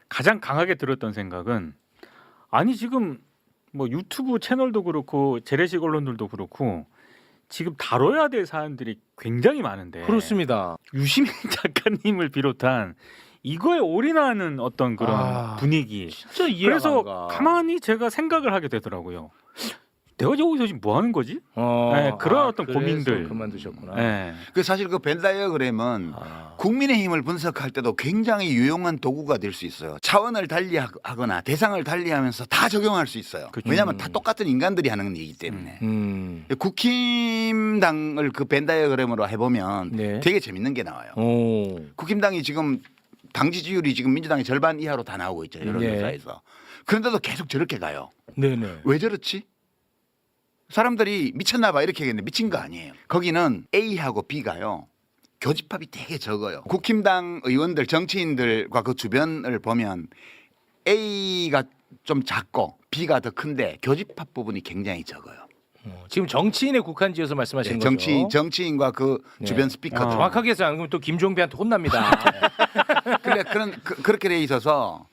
Speaker 6: 가장 강하게 들었던 생각은 아니 지금 뭐 유튜브 채널도 그렇고 재래식 언론들도 그렇고 지금 다뤄야 될 사안들이 굉장히 많은데
Speaker 2: 그렇습니다.
Speaker 6: 유시민 작가님을 비롯한 이거에 올인하는 어떤 그런 분위기.
Speaker 2: 진짜 이해가
Speaker 6: 그래서
Speaker 2: 안 가.
Speaker 6: 가만히 제가 생각을 하게 되더라고요. 내가 여기서 지금 뭐 하는 거지? 네, 그런 어떤
Speaker 2: 그래서
Speaker 6: 고민들.
Speaker 2: 그만두셨구나.
Speaker 6: 네.
Speaker 4: 그 사실 그 벤 다이어그램은 국민의힘을 분석할 때도 굉장히 유용한 도구가 될 수 있어요. 차원을 달리하거나 대상을 달리하면서 다 적용할 수 있어요.
Speaker 6: 그렇죠.
Speaker 4: 왜냐하면 다 똑같은 인간들이 하는 얘기이기 때문에. 국힘당을 그 벤 다이어그램으로 해보면
Speaker 2: 네.
Speaker 4: 되게 재밌는 게 나와요.
Speaker 2: 오.
Speaker 4: 국힘당이 지금 당 지지율이 지금 민주당의 절반 이하로 다 나오고 있죠. 여론조사에서. 그런데도 계속 저렇게 가요.
Speaker 2: 네네.
Speaker 4: 왜 저렇지? 사람들이 미쳤나 봐 이렇게 얘기했는데 미친 거 아니에요. 거기는 A하고 B가요. 교집합이 되게 적어요. 국힘당 의원들 정치인들과 그 주변을 보면 A가 좀 작고 B가 더 큰데 교집합 부분이 굉장히 적어요.
Speaker 2: 지금 정치인에 국한지어서 말씀하시는
Speaker 4: 네,
Speaker 2: 거죠?
Speaker 4: 정치인과 그
Speaker 2: 네.
Speaker 4: 주변 스피커들.
Speaker 2: 정확하게 해서 안 그러면 또 김종배한테 혼납니다.
Speaker 4: 그래 그렇게 돼 있어서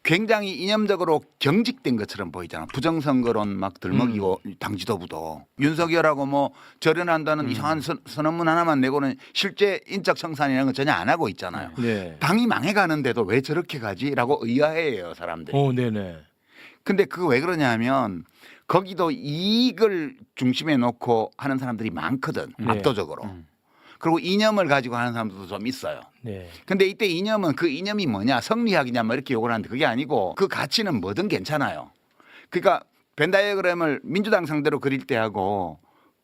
Speaker 4: 굉장히 이념적으로 경직된 것처럼 보이잖아. 부정선거론 막 들먹이고 당 지도부도 윤석열하고 뭐 절연한다는 이상한 선언문 하나만 내고는 실제 인적 청산이라는 건 전혀 안 하고 있잖아요.
Speaker 2: 네.
Speaker 4: 당이 망해가는데도 왜 저렇게 가지라고 의아해해요 사람들이.
Speaker 2: 네네.
Speaker 4: 근데 그거 왜 그러냐 하면 거기도 이익을 중심에 놓고 하는 사람들이 많거든.
Speaker 2: 네.
Speaker 4: 압도적으로. 그리고 이념을 가지고 하는 사람들도 좀 있어요.
Speaker 2: 네.
Speaker 4: 근데 이때 이념은 그 이념이 뭐냐 성리학이냐 뭐 이렇게 욕을 하는데 그게 아니고 그 가치는 뭐든 괜찮아요. 그러니까 벤 다이어그램을 민주당 상대로 그릴 때 하고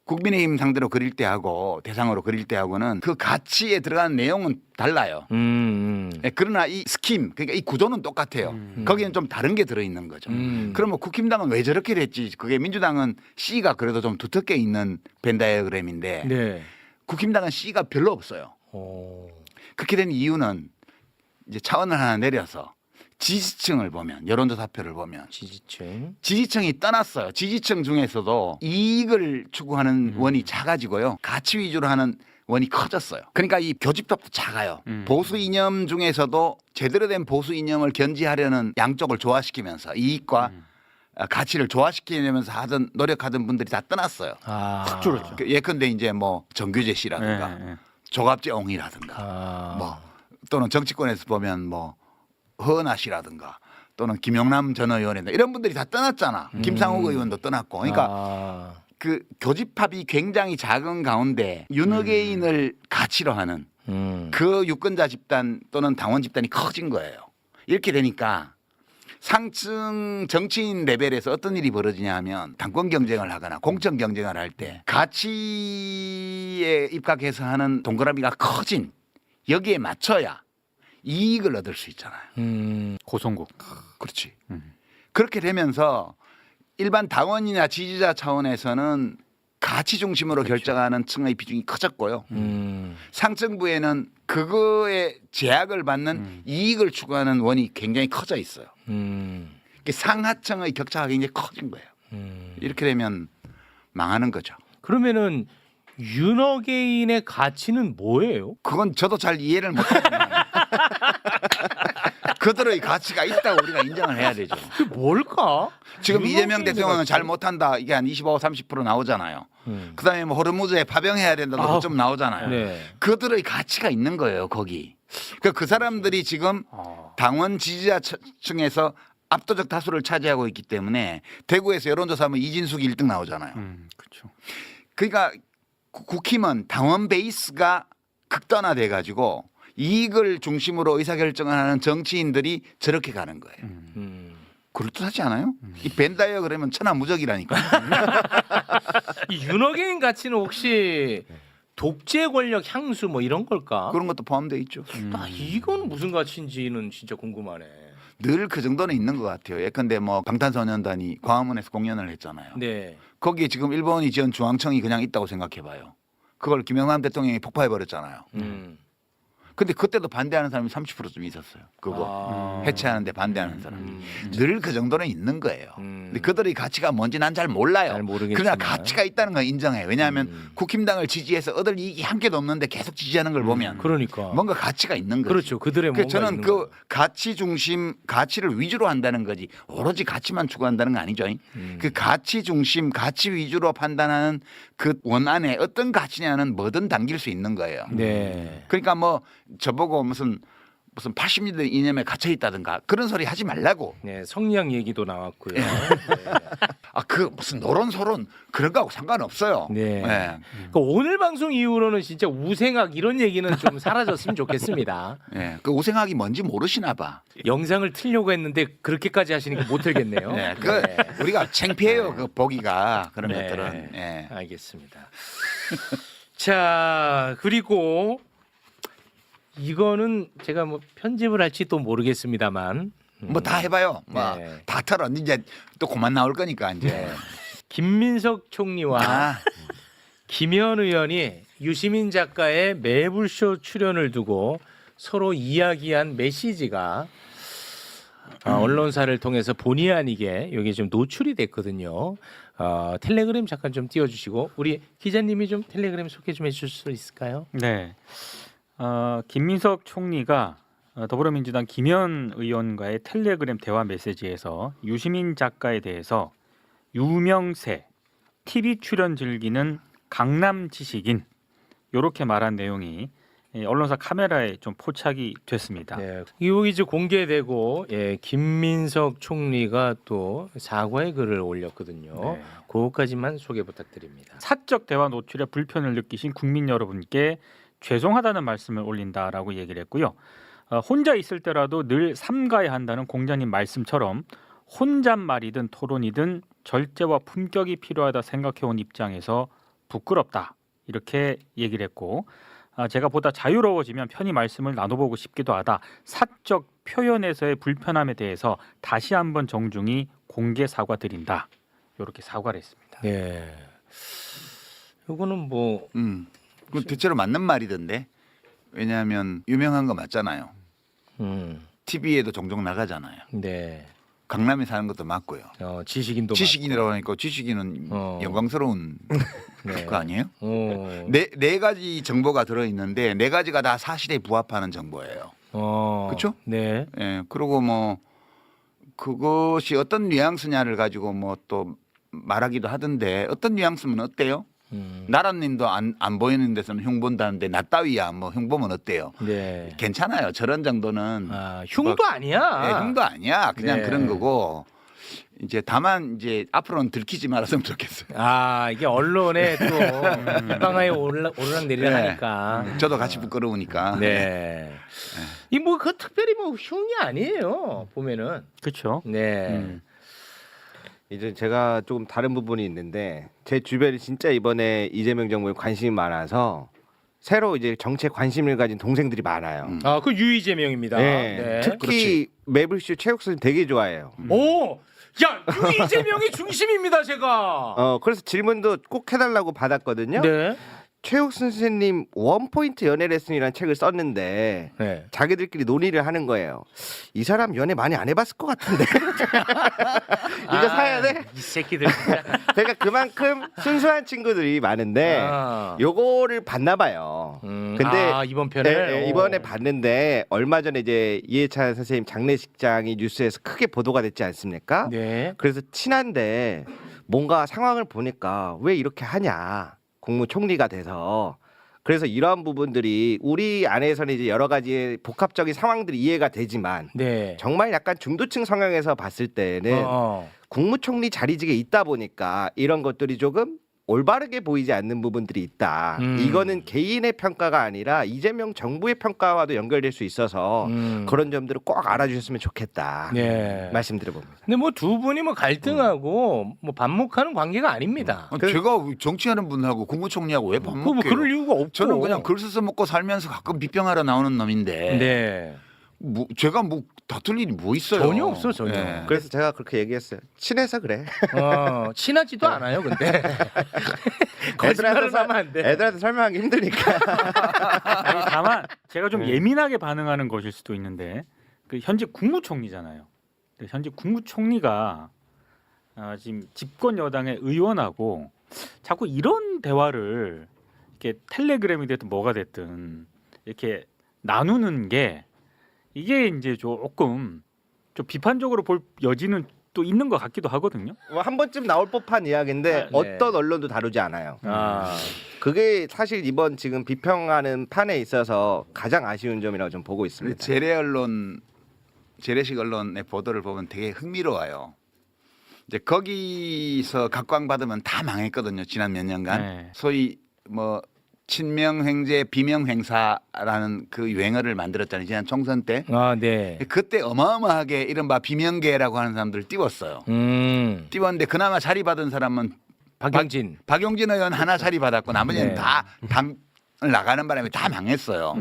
Speaker 4: 국민의힘 상대로 그릴 때 하고 대상으로 그릴 때 하고는 그 가치에 들어가는 내용은 달라요. 네, 그러나 이 스킴 그러니까 이 구조는 똑같아요. 거기는 좀 다른 게 들어있는 거죠. 그러면 국힘당은 왜 저렇게 됐지? 그게 민주당은 C가 그래도 좀 두텁게 있는 벤 다이어그램인데
Speaker 2: 네.
Speaker 4: 국힘당은 C가 별로 없어요. 그렇게 된 이유는 이제 차원을 하나 내려서 지지층을 보면 여론조사표를 보면 지지층이 떠났어요. 지지층 중에서도 이익을 추구하는 원이 작아지고요. 가치 위주로 하는 원이 커졌어요. 그러니까 이 교집합도 작아요. 보수 이념 중에서도 제대로 된 보수 이념을 견지하려는 양쪽을 조화시키면서 이익과 가치를 조화시키려면서 하던 노력하던 분들이 다 떠났어요.
Speaker 6: 확 줄었죠.
Speaker 4: 예컨대 이제 뭐 정규재 씨라든가
Speaker 6: 네.
Speaker 4: 조갑재옹이라든가 뭐 또는 정치권에서 보면 뭐 허은하 씨라든가 또는 김용남 전 의원이나 이런 분들이 다 떠났잖아. 김상욱 의원도 떠났고. 그러니까 그 교집합이 굉장히 작은 가운데 윤핵인을 가치로 하는 그 유권자 집단 또는 당원 집단이 커진 거예요. 이렇게 되니까 상층 정치인 레벨에서 어떤 일이 벌어지냐 하면 당권 경쟁을 하거나 공천 경쟁을 할 때 가치에 입각해서 하는 동그라미가 커진 여기에 맞춰야 이익을 얻을 수 있잖아요.
Speaker 6: 고성국.
Speaker 4: 그렇지. 그렇게 되면서 일반 당원이나 지지자 차원에서는 가치 중심으로 결정하는 층의 비중이 커졌고요. 상층부에는 그거에 제약을 받는 이익을 추구하는 원이 굉장히 커져 있어요. 상하층의 격차가 굉장히 커진 거예요. 이렇게 되면 망하는 거죠.
Speaker 2: 그러면은 윤어게인의 가치는 뭐예요?
Speaker 4: 그건 저도 잘 이해를 못하지만 그들의 가치가 있다고 우리가 인정을 해야 되죠.
Speaker 2: 그게 뭘까?
Speaker 4: 지금 이재명
Speaker 2: 윤어게인의
Speaker 4: 대통령은
Speaker 2: 가치?
Speaker 4: 잘 못한다. 이게 한 25, 30% 나오잖아요. 그다음에 뭐 호르무즈에 파병해야 된다도 좀 나오잖아요.
Speaker 2: 네.
Speaker 4: 그들의 가치가 있는 거예요. 거기. 그 사람들이 지금 당원 지지자 층에서 압도적 다수를 차지하고 있기 때문에 대구에서 여론조사하면 이진숙이 1등 나오잖아요.
Speaker 6: 그렇죠.
Speaker 4: 그러니까 국힘은 당원 베이스가 극단화돼 가지고 이익을 중심으로 의사결정을 하는 정치인들이 저렇게 가는 거예요. 그럴듯하지 않아요? 이 벤 다이어그램은 천하무적이라니까.
Speaker 2: 이 윤어게인 가치는 혹시 독재 권력 향수 뭐 이런 걸까?
Speaker 4: 그런 것도 포함되어 있죠.
Speaker 2: 이건 무슨 가치인지는 진짜 궁금하네.
Speaker 4: 늘 그 정도는 있는 것 같아요. 예컨대 뭐 방탄소년단이 광화문에서 공연을 했잖아요.
Speaker 2: 네.
Speaker 4: 거기에 지금 일본이 지은 중앙청이 그냥 있다고 생각해봐요. 그걸 김영삼 대통령이 폭파해버렸잖아요. 근데 그때도 반대하는 사람이 30%좀 있었어요. 그거 해체하는데 반대하는 사람이 늘 그 정도는 있는 거예요. 근데 그들의 가치가 뭔지 난 잘 몰라요.
Speaker 2: 잘 모르겠지만.
Speaker 4: 그러나 가치가 있다는 건 인정해요. 왜냐하면 국힘당을 지지해서 얻을 이익이 한 개도 없는데 계속 지지하는 걸 보면
Speaker 2: 그러니까.
Speaker 4: 뭔가 가치가 있는 거죠.
Speaker 2: 그렇죠. 그들의 뭔가
Speaker 4: 저는
Speaker 2: 있는
Speaker 4: 그
Speaker 2: 거예요.
Speaker 4: 가치 중심 가치를 위주로 한다는 거지 오로지 가치만 추구한다는 거 아니죠. 그 가치 중심 가치 위주로 판단하는 그 원안에 어떤 가치냐는 뭐든 담길 수 있는 거예요.
Speaker 2: 네.
Speaker 4: 그러니까 뭐 저보고 무슨 80년대 이념에 gat혀 있다든가 그런 소리 하지 말라고.
Speaker 2: 네, 성리학 얘기도 나왔고요.
Speaker 4: 아 그 무슨 노론소론 그런 거하고 상관없어요.
Speaker 2: 네.
Speaker 4: 네.
Speaker 2: 그러니까 오늘 방송 이후로는 진짜 우생학 이런 얘기는 좀 사라졌으면 좋겠습니다.
Speaker 4: 네. 그 우생학이 뭔지 모르시나 봐.
Speaker 2: 영상을 틀려고 했는데 그렇게까지 하시니까 못 틀겠네요.
Speaker 4: 네. 그 우리가 창피해요. 그 보기가 그런
Speaker 2: 네.
Speaker 4: 것들은. 네.
Speaker 2: 알겠습니다. 자, 그리고 이거는 제가 뭐 편집을 할지 또 모르겠습니다만
Speaker 4: 뭐 다 해봐요. 뭐
Speaker 2: 네.
Speaker 4: 다 털어. 이제 또 그만 나올 거니까 이제.
Speaker 2: 김민석 총리와
Speaker 4: 아,
Speaker 2: 김현 의원이 유시민 작가의 매불쇼 출연을 두고 서로 이야기한 메시지가 언론사를 통해서 본의 아니게 여기 좀 노출이 됐거든요. 텔레그램 잠깐 좀 띄워주시고 우리 기자님이 좀 텔레그램 소개 좀 해줄 수 있을까요?
Speaker 6: 네. 김민석 총리가 더불어민주당 김현 의원과의 텔레그램 대화 메시지에서 유시민 작가에 대해서 유명세, TV 출연 즐기는 강남 지식인 이렇게 말한 내용이 언론사 카메라에 좀 포착이 됐습니다.
Speaker 2: 네, 이거 이제 공개되고 김민석 총리가 또 사과의 글을 올렸거든요.
Speaker 6: 네.
Speaker 2: 그것까지만 소개 부탁드립니다.
Speaker 6: 사적 대화 노출에 불편을 느끼신 국민 여러분께 죄송하다는 말씀을 올린다라고 얘기를 했고요. 혼자 있을 때라도 늘 삼가야 한다는 공자님 말씀처럼 혼잣말이든 토론이든 절제와 품격이 필요하다 생각해온 입장에서 부끄럽다 이렇게 얘기를 했고 제가 보다 자유로워지면 편히 말씀을 나눠보고 싶기도 하다. 사적 표현에서의 불편함에 대해서 다시 한번 정중히 공개 사과드린다. 이렇게 사과를 했습니다.
Speaker 2: 네. 이거는 뭐
Speaker 4: 그 대체로 맞는 말이던데. 왜냐하면 유명한 거 맞잖아요. TV에도 종종 나가잖아요.
Speaker 2: 네.
Speaker 4: 강남에 사는 것도 맞고요.
Speaker 2: 지식인도
Speaker 4: 지식인이라고 하니까 지식인은 영광스러운
Speaker 2: 네.
Speaker 4: 거 아니에요?
Speaker 2: 맞고.
Speaker 4: 네 가지 정보가 들어 있는데 네 가지가 다 사실에 부합하는 정보예요. 그렇죠?
Speaker 2: 네.
Speaker 4: 예. 그리고 뭐 그것이 어떤 뉘앙스냐를 가지고 뭐 또 말하기도 하던데 어떤 뉘앙스면 어때요? 나라님도 안 보이는 데서는 흉 본다는데 나 따위야 뭐 흉 보면 어때요?
Speaker 2: 네.
Speaker 4: 괜찮아요. 저런 정도는
Speaker 2: 흉도 아니야.
Speaker 4: 네, 흉도 아니야. 그냥
Speaker 2: 네.
Speaker 4: 그런 거고 이제 다만 이제 앞으로는 들키지 말았으면 좋겠어요.
Speaker 2: 이게 언론에 또 입방아에 오르락 내리락
Speaker 4: 네.
Speaker 2: 하니까.
Speaker 4: 저도 같이 부끄러우니까.
Speaker 2: 네. 이 뭐 그 특별히 뭐 흉이 아니에요. 보면은.
Speaker 6: 그렇죠.
Speaker 2: 네.
Speaker 1: 이제 제가 조금 다른 부분이 있는데 제 주변에 진짜 이번에 이재명 정부에 관심이 많아서 새로 이제 정치에 관심을 가진 동생들이 많아요.
Speaker 2: 그 유이재명입니다.
Speaker 1: 네.
Speaker 2: 네.
Speaker 1: 특히 매블쇼 최욱 선생님 되게 좋아해요.
Speaker 2: 오, 야 유이재명이 중심입니다, 제가.
Speaker 1: 그래서 질문도 꼭 해달라고 받았거든요.
Speaker 2: 네.
Speaker 1: 최욱 선생님 원포인트 연애 레슨이라는 책을 썼는데
Speaker 2: 네.
Speaker 1: 자기들끼리 논의를 하는 거예요. 이 사람 연애 많이 안 해봤을 것 같은데 이거 사야 돼?
Speaker 2: 이 새끼들. 진짜.
Speaker 1: 그러니까 그만큼 순수한 친구들이 많은데 요거를 봤나 봐요. 근데
Speaker 2: 이번 편을
Speaker 1: 네, 이번에 봤는데 얼마 전에 이제 이해찬 선생님 장례식장이 뉴스에서 크게 보도가 됐지 않습니까?
Speaker 2: 네.
Speaker 1: 그래서 친한데 뭔가 상황을 보니까 왜 이렇게 하냐. 국무총리가 돼서 그래서 이러한 부분들이 우리 안에서는 이제 여러 가지 복합적인 상황들이 이해가 되지만
Speaker 2: 네.
Speaker 1: 정말 약간 중도층 성향에서 봤을 때는 국무총리 자리직에 있다 보니까 이런 것들이 조금 올바르게 보이지 않는 부분들이 있다. 이거는 개인의 평가가 아니라 이재명 정부의 평가와도 연결될 수 있어서 그런 점들을 꼭 알아주셨으면 좋겠다.
Speaker 2: 네.
Speaker 1: 말씀드려봅니다.
Speaker 2: 근데 뭐 두 분이 뭐 갈등하고 뭐 반목하는 관계가 아닙니다.
Speaker 4: 제가 정치하는 분하고 국무총리하고 왜 밥먹게요?
Speaker 2: 뭐 그럴 이유가 없고.
Speaker 4: 저는 그냥 글 써서 먹고 살면서 가끔 비평하러 나오는 놈인데
Speaker 2: 네.
Speaker 4: 제가 뭐 다툴 일이 뭐 있어요?
Speaker 2: 전혀 없어 전혀.
Speaker 4: 예.
Speaker 1: 그래서 제가 그렇게 얘기했어요. 친해서 그래.
Speaker 2: 친하지도 않아요, 근데. 거짓말을 하면 안 돼.
Speaker 1: 애들한테 설명하기 힘드니까.
Speaker 6: 아니, 다만 제가 좀
Speaker 2: 네.
Speaker 6: 예민하게 반응하는 것일 수도 있는데 그 현직 국무총리잖아요. 근데 현직 국무총리가 지금 집권 여당의 의원하고 자꾸 이런 대화를 이렇게 텔레그램이 됐든 뭐가 됐든 이렇게 나누는 게 이게 이제 조금 좀 비판적으로 볼 여지는 또 있는 것 같기도 하거든요.
Speaker 1: 뭐 한 번쯤 나올 법한 이야기인데
Speaker 2: 네.
Speaker 1: 어떤 언론도 다루지 않아요.
Speaker 2: 아,
Speaker 1: 그게 사실 이번 지금 비평하는 판에 있어서 가장 아쉬운 점이라고 좀 보고 있습니다.
Speaker 4: 재래식 언론의 보도를 보면 되게 흥미로워요. 이제 거기서 각광받으면 다 망했거든요. 지난 몇 년간.
Speaker 6: 네.
Speaker 4: 소위 뭐 친명횡재 비명횡사라는 그 유행어를 만들었잖아요. 지난 총선 때.
Speaker 2: 네.
Speaker 4: 그때 어마어마하게 이른바 비명계라고 하는 사람들을 띄웠어요. 띄웠는데 그나마 자리 받은 사람은
Speaker 2: 박영진.
Speaker 4: 박용진 의원 하나 자리 받았고 나머지는
Speaker 2: 네.
Speaker 4: 다 당을 나가는 바람에 다 망했어요.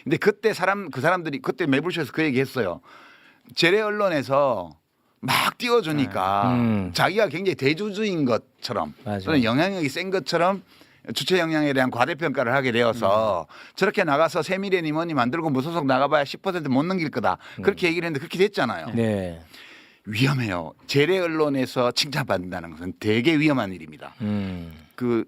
Speaker 4: 근데 그때 그 사람들이 그때 매불쇼에서 그 얘기했어요. 재래 언론에서 막 띄워주니까 자기가 굉장히 대주주인 것처럼
Speaker 2: 맞아.
Speaker 4: 또는 영향력이 센 것처럼 주체 역량에 대한 과대평가를 하게 되어서 저렇게 나가서 세미래니 뭐니 만들고 무소속 나가봐야 10% 못 넘길 거다. 그렇게 얘기를 했는데 그렇게 됐잖아요.
Speaker 2: 네.
Speaker 4: 위험해요. 재래 언론에서 칭찬받는다는 것은 되게 위험한 일입니다. 그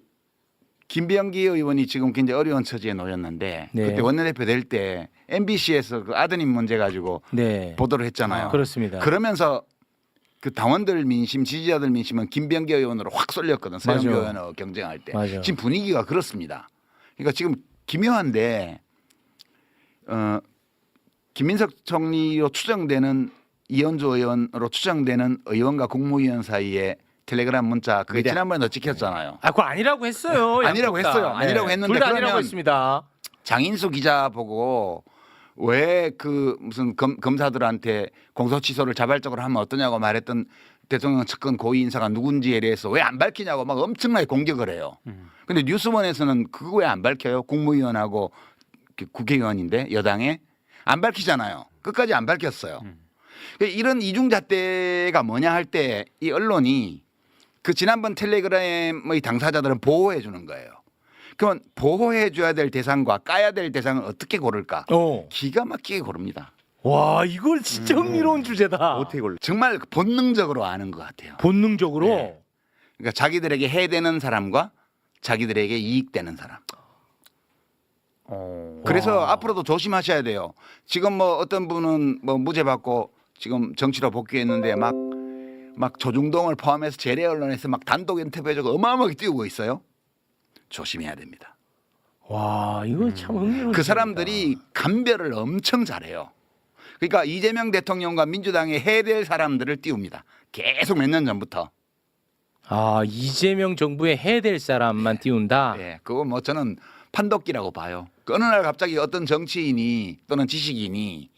Speaker 4: 김병기 의원이 지금 굉장히 어려운 처지에 놓였는데
Speaker 2: 네.
Speaker 4: 그때 원내대표 될 때 MBC에서 그 아드님 문제 가지고
Speaker 2: 네.
Speaker 4: 보도를 했잖아요.
Speaker 2: 그렇습니다.
Speaker 4: 그러면서 그 당원들 민심, 지지자들 민심은 김병기 의원으로 확 쏠렸거든. 서영교
Speaker 2: 맞아.
Speaker 4: 의원하고 경쟁할 때.
Speaker 2: 맞아.
Speaker 4: 지금 분위기가 그렇습니다. 그러니까 지금 기묘한데 김민석 총리로 추정되는 이현주 의원으로 추정되는 의원과 국무위원 사이에 텔레그램 문자 그게
Speaker 1: 미래.
Speaker 4: 지난번에도 찍혔잖아요.
Speaker 2: 그거 아니라고 했어요.
Speaker 4: 아니라고
Speaker 2: 양쪽 다.
Speaker 4: 했어요. 아니라고 했는데
Speaker 2: 둘 다 아니라고
Speaker 4: 그러면
Speaker 2: 했습니다.
Speaker 4: 장인수 기자 보고 왜 그 무슨 검사들한테 공소 취소를 자발적으로 하면 어떠냐고 말했던 대통령 측근 고위 인사가 누군지에 대해서 왜 안 밝히냐고 막 엄청나게 공격을 해요. 근데 뉴스원에서는 그거 왜 안 밝혀요? 국무위원하고 국회의원인데 여당에 안 밝히잖아요. 끝까지 안 밝혔어요. 이런 이중잣대가 뭐냐 할 때 이 언론이 그 지난번 텔레그램의 당사자들은 보호해 주는 거예요. 그러면 보호해 줘야 될 대상과 까야 될 대상을 어떻게 고를까? 기가 막히게 고릅니다.
Speaker 2: 와, 이걸 진짜 흥미로운 주제다.
Speaker 1: 어떻게 골라?
Speaker 4: 정말 본능적으로 아는 것 같아요.
Speaker 2: 본능적으로.
Speaker 4: 네. 그러니까 자기들에게 해되는 사람과 자기들에게 이익되는 사람. 그래서 앞으로도 조심하셔야 돼요. 지금 뭐 어떤 분은 뭐 무죄 받고 지금 정치로 복귀했는데 막 조중동을 포함해서 재래 언론에서 막 단독 인터뷰해주고 어마어마하게 띄우고 있어요. 조심해야 됩니다.
Speaker 2: 와, 이거 참 흥미로운
Speaker 4: 그 사람들이 감별을 엄청 잘해요. 그러니까 이재명 대통령과 민주당에 해될 사람들을 띄웁니다. 계속 몇 년 전부터.
Speaker 2: 아, 이재명 정부에 해야 될 사람만 띄운다.
Speaker 4: 네, 그거 뭐 저는 판독기라고 봐요. 그 어느 날 갑자기 어떤 정치인이 또는 지식인이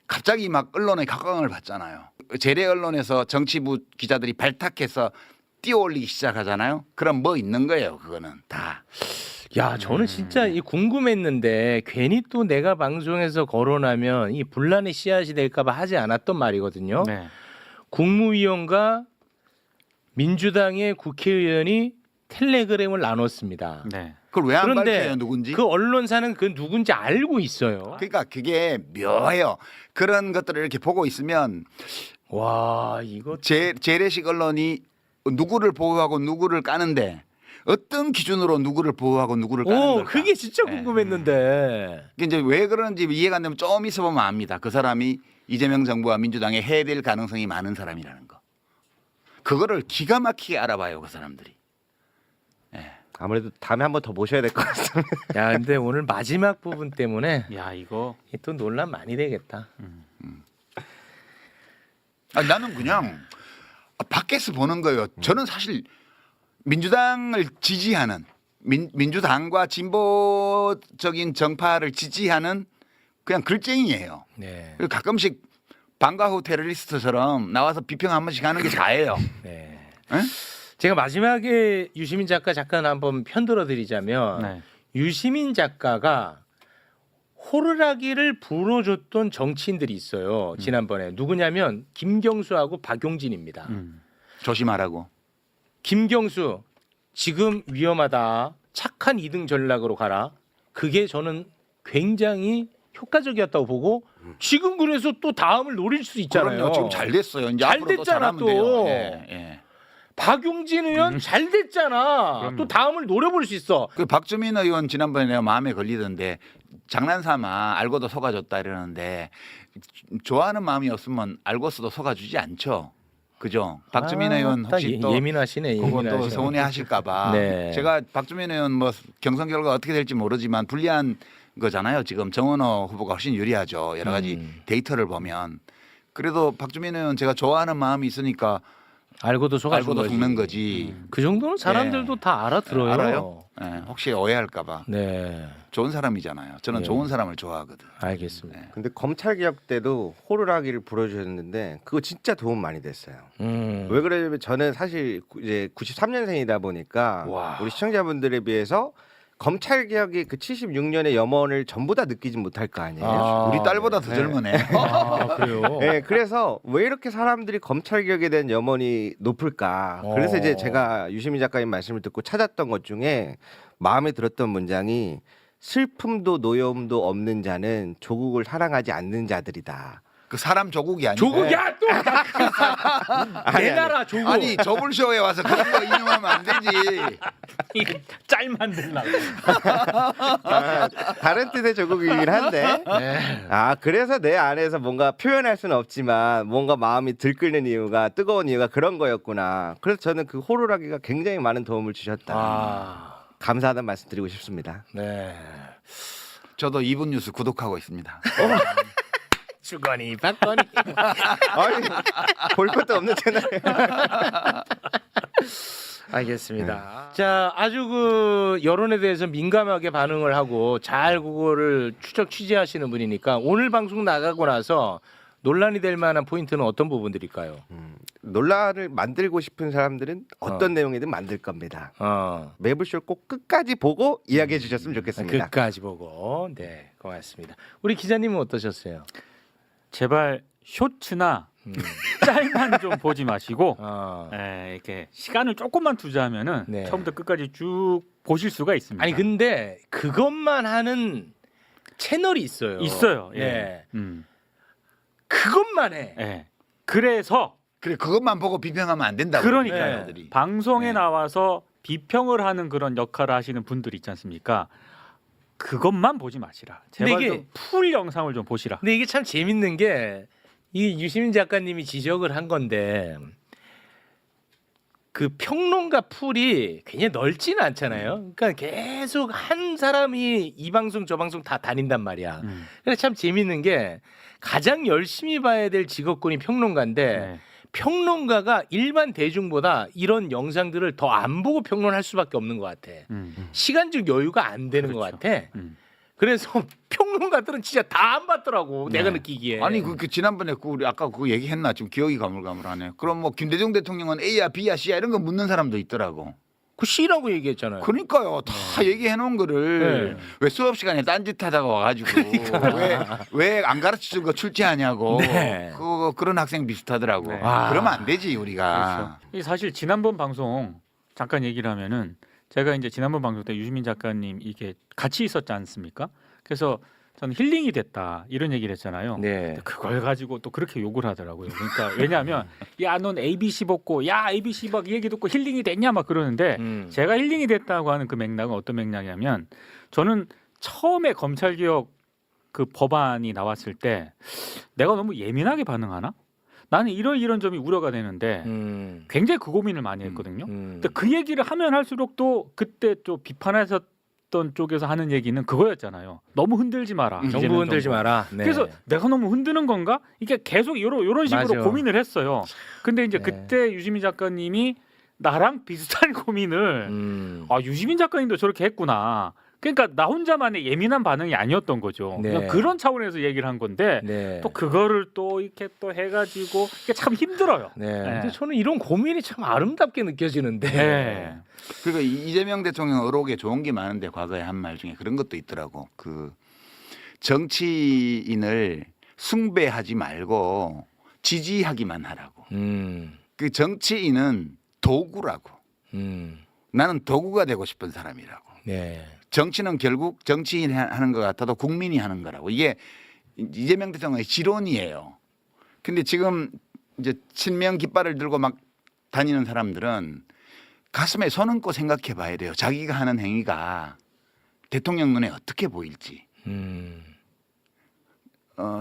Speaker 4: 갑자기 막 언론에 각광을 받잖아요. 재래 언론에서 정치부 기자들이 발탁해서 띄워올리기 시작하잖아요. 그럼 뭐 있는 거예요. 그거는 다.
Speaker 2: 야, 저는 진짜 이 궁금했는데 괜히 또 내가 방송에서 거론하면 이 분란의 씨앗이 될까봐 하지 않았던 말이거든요.
Speaker 6: 네.
Speaker 2: 국무위원과 민주당의 국회의원이 텔레그램을 나눴습니다.
Speaker 6: 네.
Speaker 4: 그걸 왜 안
Speaker 2: 그런데
Speaker 4: 밝혀요, 누군지?
Speaker 2: 그 언론사는 그 누군지 알고 있어요.
Speaker 4: 그러니까 그게 묘해요. 그런 것들을 이렇게 보고 있으면
Speaker 2: 와, 이거
Speaker 4: 재래식 언론이 누구를 보호하고 누구를 까는데 어떤 기준으로 누구를 보호하고 누구를 까는 걸까?
Speaker 2: 그게 진짜
Speaker 4: 네.
Speaker 2: 궁금했는데.
Speaker 4: 이게 이제 왜 그런지 이해가 안 되면 좀 있어보면 압니다. 그 사람이 이재명 정부와 민주당에 해될 가능성이 많은 사람이라는 거. 그거를 기가 막히게 알아봐요, 그 사람들이.
Speaker 1: 아무래도 다음에 한 번 더 모셔야 될 것 같습니다.
Speaker 2: 야, 근데 오늘 마지막 부분 때문에
Speaker 6: 야, 이거
Speaker 2: 또 논란 많이 되겠다.
Speaker 4: 아니, 나는 그냥 밖에서 보는 거예요. 저는 사실 민주당을 지지하는 민주당과 진보적인 정파를 지지하는 그냥 글쟁이에요.
Speaker 2: 네.
Speaker 4: 그리고 가끔씩 방과 후 테러리스트처럼 나와서 비평 한 번씩 하는 게 다예요.
Speaker 2: 네.
Speaker 4: 에?
Speaker 2: 제가 마지막에 유시민 작가 잠깐 한번 편들어 드리자면
Speaker 6: 네.
Speaker 2: 유시민 작가가 호루라기를 불어줬던 정치인들이 있어요. 지난번에 누구냐면 김경수하고 박용진입니다.
Speaker 4: 조심하라고.
Speaker 2: 김경수 지금 위험하다. 착한 2등 전략으로 가라. 그게 저는 굉장히 효과적이었다고 보고 지금 그래서 또 다음을 노릴 수 있잖아요.
Speaker 4: 그럼요. 지금 잘 됐어요. 이제
Speaker 2: 잘
Speaker 4: 앞으로 또
Speaker 2: 됐잖아,
Speaker 4: 잘하면
Speaker 2: 또.
Speaker 4: 돼요. 예, 예.
Speaker 2: 박용진 의원 잘 됐잖아.
Speaker 6: 그럼요.
Speaker 2: 또 다음을 노려볼 수 있어.
Speaker 4: 그 박주민 의원 지난번에 내가 마음에 걸리던데 장난삼아 알고도 속아줬다 이러는데 좋아하는 마음이 없으면 알고서도 속아주지 않죠. 그죠? 박주민 의원 혹시 또
Speaker 2: 예민하시네.
Speaker 4: 그거 또
Speaker 2: 예민하시네.
Speaker 4: 서운해하실까봐
Speaker 2: 네.
Speaker 4: 제가 박주민 의원 뭐 경선 결과 어떻게 될지 모르지만 불리한 거잖아요. 지금 정원호 후보가 훨씬 유리하죠. 여러 가지 데이터를 보면 그래도 박주민 의원 제가 좋아하는 마음이 있으니까
Speaker 2: 알고도 속아준
Speaker 4: 알고도
Speaker 2: 거지.
Speaker 4: 속는 거지.
Speaker 2: 그 정도는 사람들도 다 알아들어요.
Speaker 4: 알아요? 예, 혹시 오해할까봐
Speaker 2: 네,
Speaker 4: 좋은 사람이잖아요. 저는
Speaker 2: 네.
Speaker 4: 좋은 사람을 좋아하거든.
Speaker 2: 알겠습니다.
Speaker 1: 근데 검찰 개혁 때도 호루라기를 불어주셨는데 그거 진짜 도움 많이 됐어요. 왜 그러냐면 저는 사실 이제 93년생이다 보니까
Speaker 2: 와.
Speaker 1: 우리 시청자분들에 비해서 검찰 개혁의 그 76년의 염원을 전부 다 느끼진 못할 거 아니에요.
Speaker 2: 아,
Speaker 4: 우리 딸보다 더
Speaker 1: 네.
Speaker 4: 젊으네.
Speaker 2: 아, 그래요.
Speaker 1: 네, 그래서 왜 이렇게 사람들이 검찰 개혁에 대한 염원이 높을까? 그래서 이제 제가 유시민 작가님 말씀을 듣고 찾았던 것 중에 마음에 들었던 문장이 슬픔도 노여움도 없는 자는 조국을 사랑하지 않는 자들이다.
Speaker 4: 그 사람 조국이 아니고.
Speaker 2: 조국이야 또. 내 나라 조국.
Speaker 4: 아니 저불쇼에 와서 그런 거 인용하면 안 되지.
Speaker 6: 짤 만들라고.
Speaker 1: 아, 다른 뜻의 조국이긴 한데. 아 그래서 내 안에서 뭔가 표현할 수는 없지만 뭔가 마음이 들끓는 이유가 뜨거운 이유가 그런 거였구나. 그래서 저는 그 호루라기가 굉장히 많은 도움을 주셨다.
Speaker 2: 아,
Speaker 1: 감사하다는 말씀 드리고 싶습니다.
Speaker 2: 네.
Speaker 4: 저도 이분 뉴스 구독하고 있습니다.
Speaker 2: 주거니 받거니.
Speaker 1: 아니, 볼 것도 없는 채널에.
Speaker 2: 알겠습니다. 자, 아주 그 여론에 대해서 민감하게 반응을 하고 잘 그거를 추적 취재하시는 분이니까 오늘 방송 나가고 나서 논란이 될 만한 포인트는 어떤 부분들일까요?
Speaker 1: 논란을 만들고 싶은 사람들은 어떤 내용이든 만들 겁니다. 매불쇼 꼭 끝까지 보고 이야기해 주셨으면 좋겠습니다.
Speaker 2: 끝까지 보고. 네, 고맙습니다. 우리 기자님은 어떠셨어요?
Speaker 6: 제발 쇼츠나 짤만 좀 보지 마시고
Speaker 2: 어.
Speaker 6: 이렇게 시간을 조금만 투자하면은
Speaker 2: 네.
Speaker 6: 처음부터 끝까지 쭉 보실 수가 있습니다.
Speaker 2: 아니 근데 그것만 하는 채널이 있어요.
Speaker 6: 있어요. 예.
Speaker 2: 네.
Speaker 6: 음.
Speaker 2: 그것만 해.
Speaker 6: 예. 그래서
Speaker 4: 그래 그것만 보고 비평하면 안 된다고.
Speaker 6: 그러니까요.
Speaker 4: 네.
Speaker 6: 방송에
Speaker 4: 네.
Speaker 6: 나와서 비평을 하는 그런 역할을 하시는 분들 있지 않습니까? 그것만 보지 마시라. 제발
Speaker 2: 근데 이게-
Speaker 6: 좀 풀 영상을 좀 보시라.
Speaker 2: 근데 이게 참 재밌는 게 이 유시민 작가님이 지적을 한 건데 그 평론가 풀이 굉장히 넓지는 않잖아요. 그러니까 계속 한 사람이 이 방송 저 방송 다 다닌단 말이야. 그래서 참 재밌는 게 가장 열심히 봐야 될 직업군이 평론가인데
Speaker 6: 네.
Speaker 2: 평론가가 일반 대중보다 이런 영상들을 더 안 보고 평론할 수밖에 없는 것 같아. 시간적 여유가 안 되는 것
Speaker 6: 그렇죠.
Speaker 2: 같아.
Speaker 6: 음.
Speaker 2: 그래서 평론가들은 진짜 다 안 봤더라고. 내가 느끼기에.
Speaker 4: 아니 그 지난번에 우리 아까 그거 얘기했나 지금 기억이 가물가물하네. 그럼 뭐 김대중 대통령은 A야 B야 C야 이런 거 묻는 사람도 있더라고.
Speaker 2: 그 C라고 얘기했잖아요.
Speaker 4: 그러니까요. 다 얘기해 놓은 거를
Speaker 2: 네.
Speaker 4: 왜 수업 시간에 딴짓하다가 와가지고 왜 안 가르쳐준 거 출제하냐고.
Speaker 2: 네.
Speaker 4: 그런 학생 비슷하더라고.
Speaker 6: 네.
Speaker 2: 아.
Speaker 4: 그러면 안 되지 우리가.
Speaker 6: 이 사실 지난번 방송 잠깐 얘기를 하면은 제가 이제 지난번 방송 때 유시민 작가님 이게 같이 있었지 않습니까? 그래서 저는 힐링이 됐다 이런 얘기를 했잖아요.
Speaker 2: 네.
Speaker 6: 근데 그걸 가지고 또 그렇게 욕을 하더라고요. 그러니까 왜냐하면 야 넌 ABC 먹고 야 ABC 막 얘기 듣고 힐링이 됐냐 막 그러는데 제가 힐링이 됐다고 하는 그 맥락은 어떤 맥락이냐면 저는 처음에 검찰개혁 그 법안이 나왔을 때 내가 너무 예민하게 반응하나? 나는 이런 점이 우려가 되는데 굉장히 그 고민을 많이 했거든요. 근데 그 얘기를 하면 할수록 또 그때 또 비판하셨던 쪽에서 하는 얘기는 그거였잖아요. 너무 흔들지 마라. 이재명
Speaker 2: 정부 흔들지
Speaker 6: 정부.
Speaker 2: 마라. 네.
Speaker 6: 그래서 내가 너무 흔드는 건가? 이게 계속 요런 식으로
Speaker 2: 맞아.
Speaker 6: 고민을 했어요. 근데 이제
Speaker 2: 네.
Speaker 6: 그때 유시민 작가님이 나랑 비슷한 고민을 유시민 작가님도 저렇게 했구나. 그러니까 나 혼자만의 예민한 반응이 아니었던 거죠.
Speaker 2: 네.
Speaker 6: 그냥 그런 차원에서 얘기를 한 건데
Speaker 2: 네.
Speaker 6: 또 그거를 또 이렇게 또 해가지고 이게 참 힘들어요.
Speaker 2: 네.
Speaker 6: 네.
Speaker 2: 근데 저는 이런 고민이 참 아름답게 느껴지는데.
Speaker 6: 네.
Speaker 4: 그러니까 이재명 대통령 의혹에 좋은 게 많은데 과거에 한 말 중에 그런 것도 있더라고. 그 정치인을 숭배하지 말고 지지하기만 하라고. 그 정치인은 도구라고. 나는 도구가 되고 싶은 사람이라고.
Speaker 2: 네.
Speaker 4: 정치는 결국 정치인이 하는 것 같아도 국민이 하는 거라고. 이게 이재명 대통령의 지론이에요. 근데 지금 이제 친명 깃발을 들고 막 다니는 사람들은 가슴에 손 얹고 생각해 봐야 돼요. 자기가 하는 행위가 대통령 눈에 어떻게 보일지.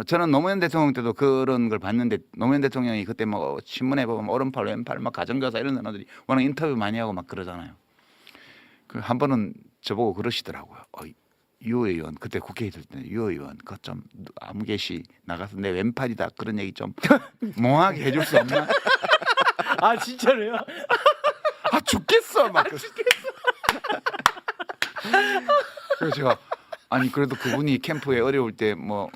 Speaker 4: 저는 노무현 대통령 때도 그런 걸 봤는데 노무현 대통령이 그때 뭐 신문에 보면 오른팔 왼팔 막 가정교사 이런 사람들이 워낙 인터뷰 많이 하고 막 그러잖아요. 그 한 번은 저보고 그러시더라고요. 유 의원 그때 국회에 있을 때 유 의원 그거 좀 아무 개시 나가서 내 왼팔이다 그런 얘기 좀 몽하게 해줄 수 없나?
Speaker 2: 아 진짜로요?
Speaker 4: 아 죽겠어 막. 죽겠어. 그래서 제가 아니 그래도 그분이 캠프에 어려울 때 뭐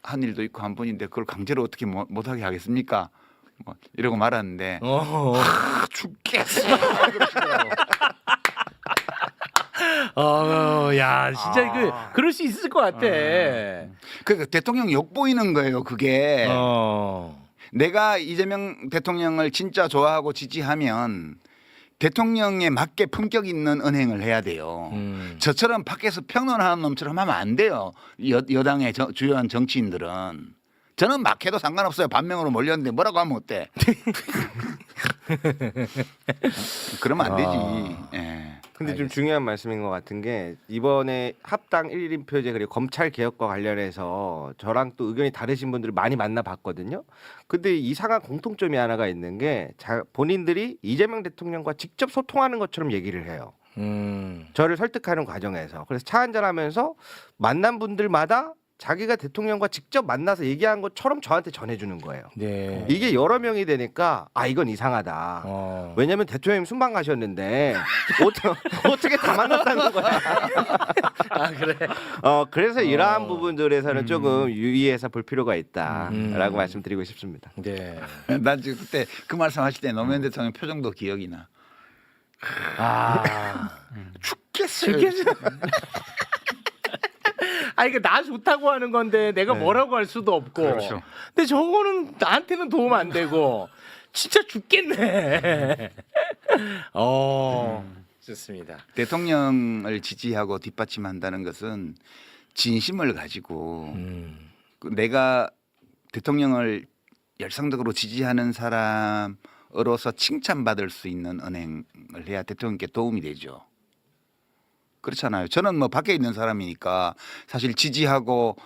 Speaker 4: 한 일도 있고 한 분인데 그걸 강제로 어떻게 못하게 하겠습니까? 뭐 이러고 말았는데 죽겠어. 그러시더라고.
Speaker 2: 야 진짜 그럴 수 있을 것 같아.
Speaker 4: 그 대통령 욕 보이는 거예요. 그게 내가 이재명 대통령을 진짜 좋아하고 지지하면 대통령에 맞게 품격 있는 언행을 해야 돼요. 저처럼 밖에서 평론하는 놈처럼 하면 안 돼요. 여당의 주요한 정치인들은. 저는 막 해도 상관없어요. 반명으로 몰렸는데 뭐라고 하면 어때? 그러면 안 되지. 예.
Speaker 1: 근데 좀 중요한 말씀인 것 같은 게 이번에 합당 1인 표제 그리고 검찰 개혁과 관련해서 저랑 또 의견이 다르신 분들을 많이 만나봤거든요. 근데 이상한 공통점이 하나가 있는 게 본인들이 이재명 대통령과 직접 소통하는 것처럼 얘기를 해요. 저를 설득하는 과정에서. 그래서 차 한잔하면서 만난 분들마다 자기가 대통령과 직접 만나서 얘기한 것처럼 저한테 전해주는 거예요.
Speaker 2: 네.
Speaker 1: 이게 여러 명이 되니까 이건 이상하다. 왜냐하면 대통령님 순방 가셨는데 어떻게 다 만났다는 거야.
Speaker 2: 아 그래.
Speaker 1: 그래서 이러한 부분들에서는 조금 유의해서 볼 필요가 있다라고 말씀드리고 싶습니다.
Speaker 2: 네.
Speaker 4: 난 지금 그때 그 말씀하실 때 노무현 대통령 표정도 기억이 나. 죽겠어요.
Speaker 2: 아니 나 좋다고 하는 건데 내가 뭐라고 할 수도 없고.
Speaker 4: 그렇죠.
Speaker 2: 근데 저거는 나한테는 도움 안 되고 진짜 죽겠네. 좋습니다.
Speaker 4: 대통령을 지지하고 뒷받침한다는 것은 진심을 가지고 내가 대통령을 열성적으로 지지하는 사람으로서 칭찬받을 수 있는 언행을 해야 대통령께 도움이 되죠. 그렇잖아요. 저는 뭐 밖에 있는 사람이니까 사실 지지했고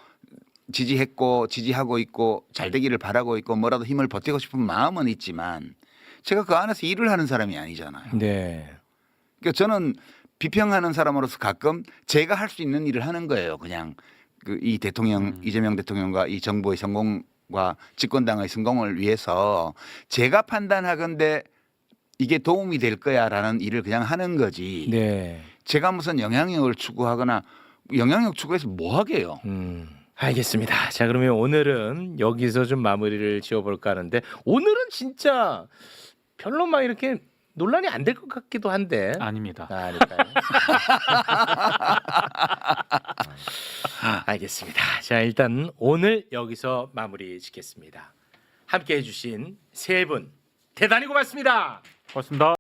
Speaker 4: 지지하고 있고 잘 되기를 바라고 있고 뭐라도 힘을 보태고 싶은 마음은 있지만 제가 그 안에서 일을 하는 사람이 아니잖아요.
Speaker 2: 네.
Speaker 4: 그러니까 저는 비평하는 사람으로서 가끔 제가 할 수 있는 일을 하는 거예요. 그냥 이 대통령 이재명 대통령과 이 정부의 성공과 집권당의 성공을 위해서 제가 판단하건대 이게 도움이 될 거야라는 일을 그냥 하는 거지.
Speaker 2: 네.
Speaker 4: 제가 무슨 영향력을 추구하거나 영향력 추구해서 뭐 하게요.
Speaker 2: 알겠습니다. 자 그러면 오늘은 여기서 좀 마무리를 지어볼까 하는데 오늘은 진짜 별로 막 이렇게 논란이 안 될 것 같기도 한데
Speaker 6: 아닙니다.
Speaker 2: 아닐까요? 알겠습니다. 자 일단 오늘 여기서 마무리 짓겠습니다. 함께해 주신 세 분 대단히 고맙습니다.
Speaker 6: 고맙습니다.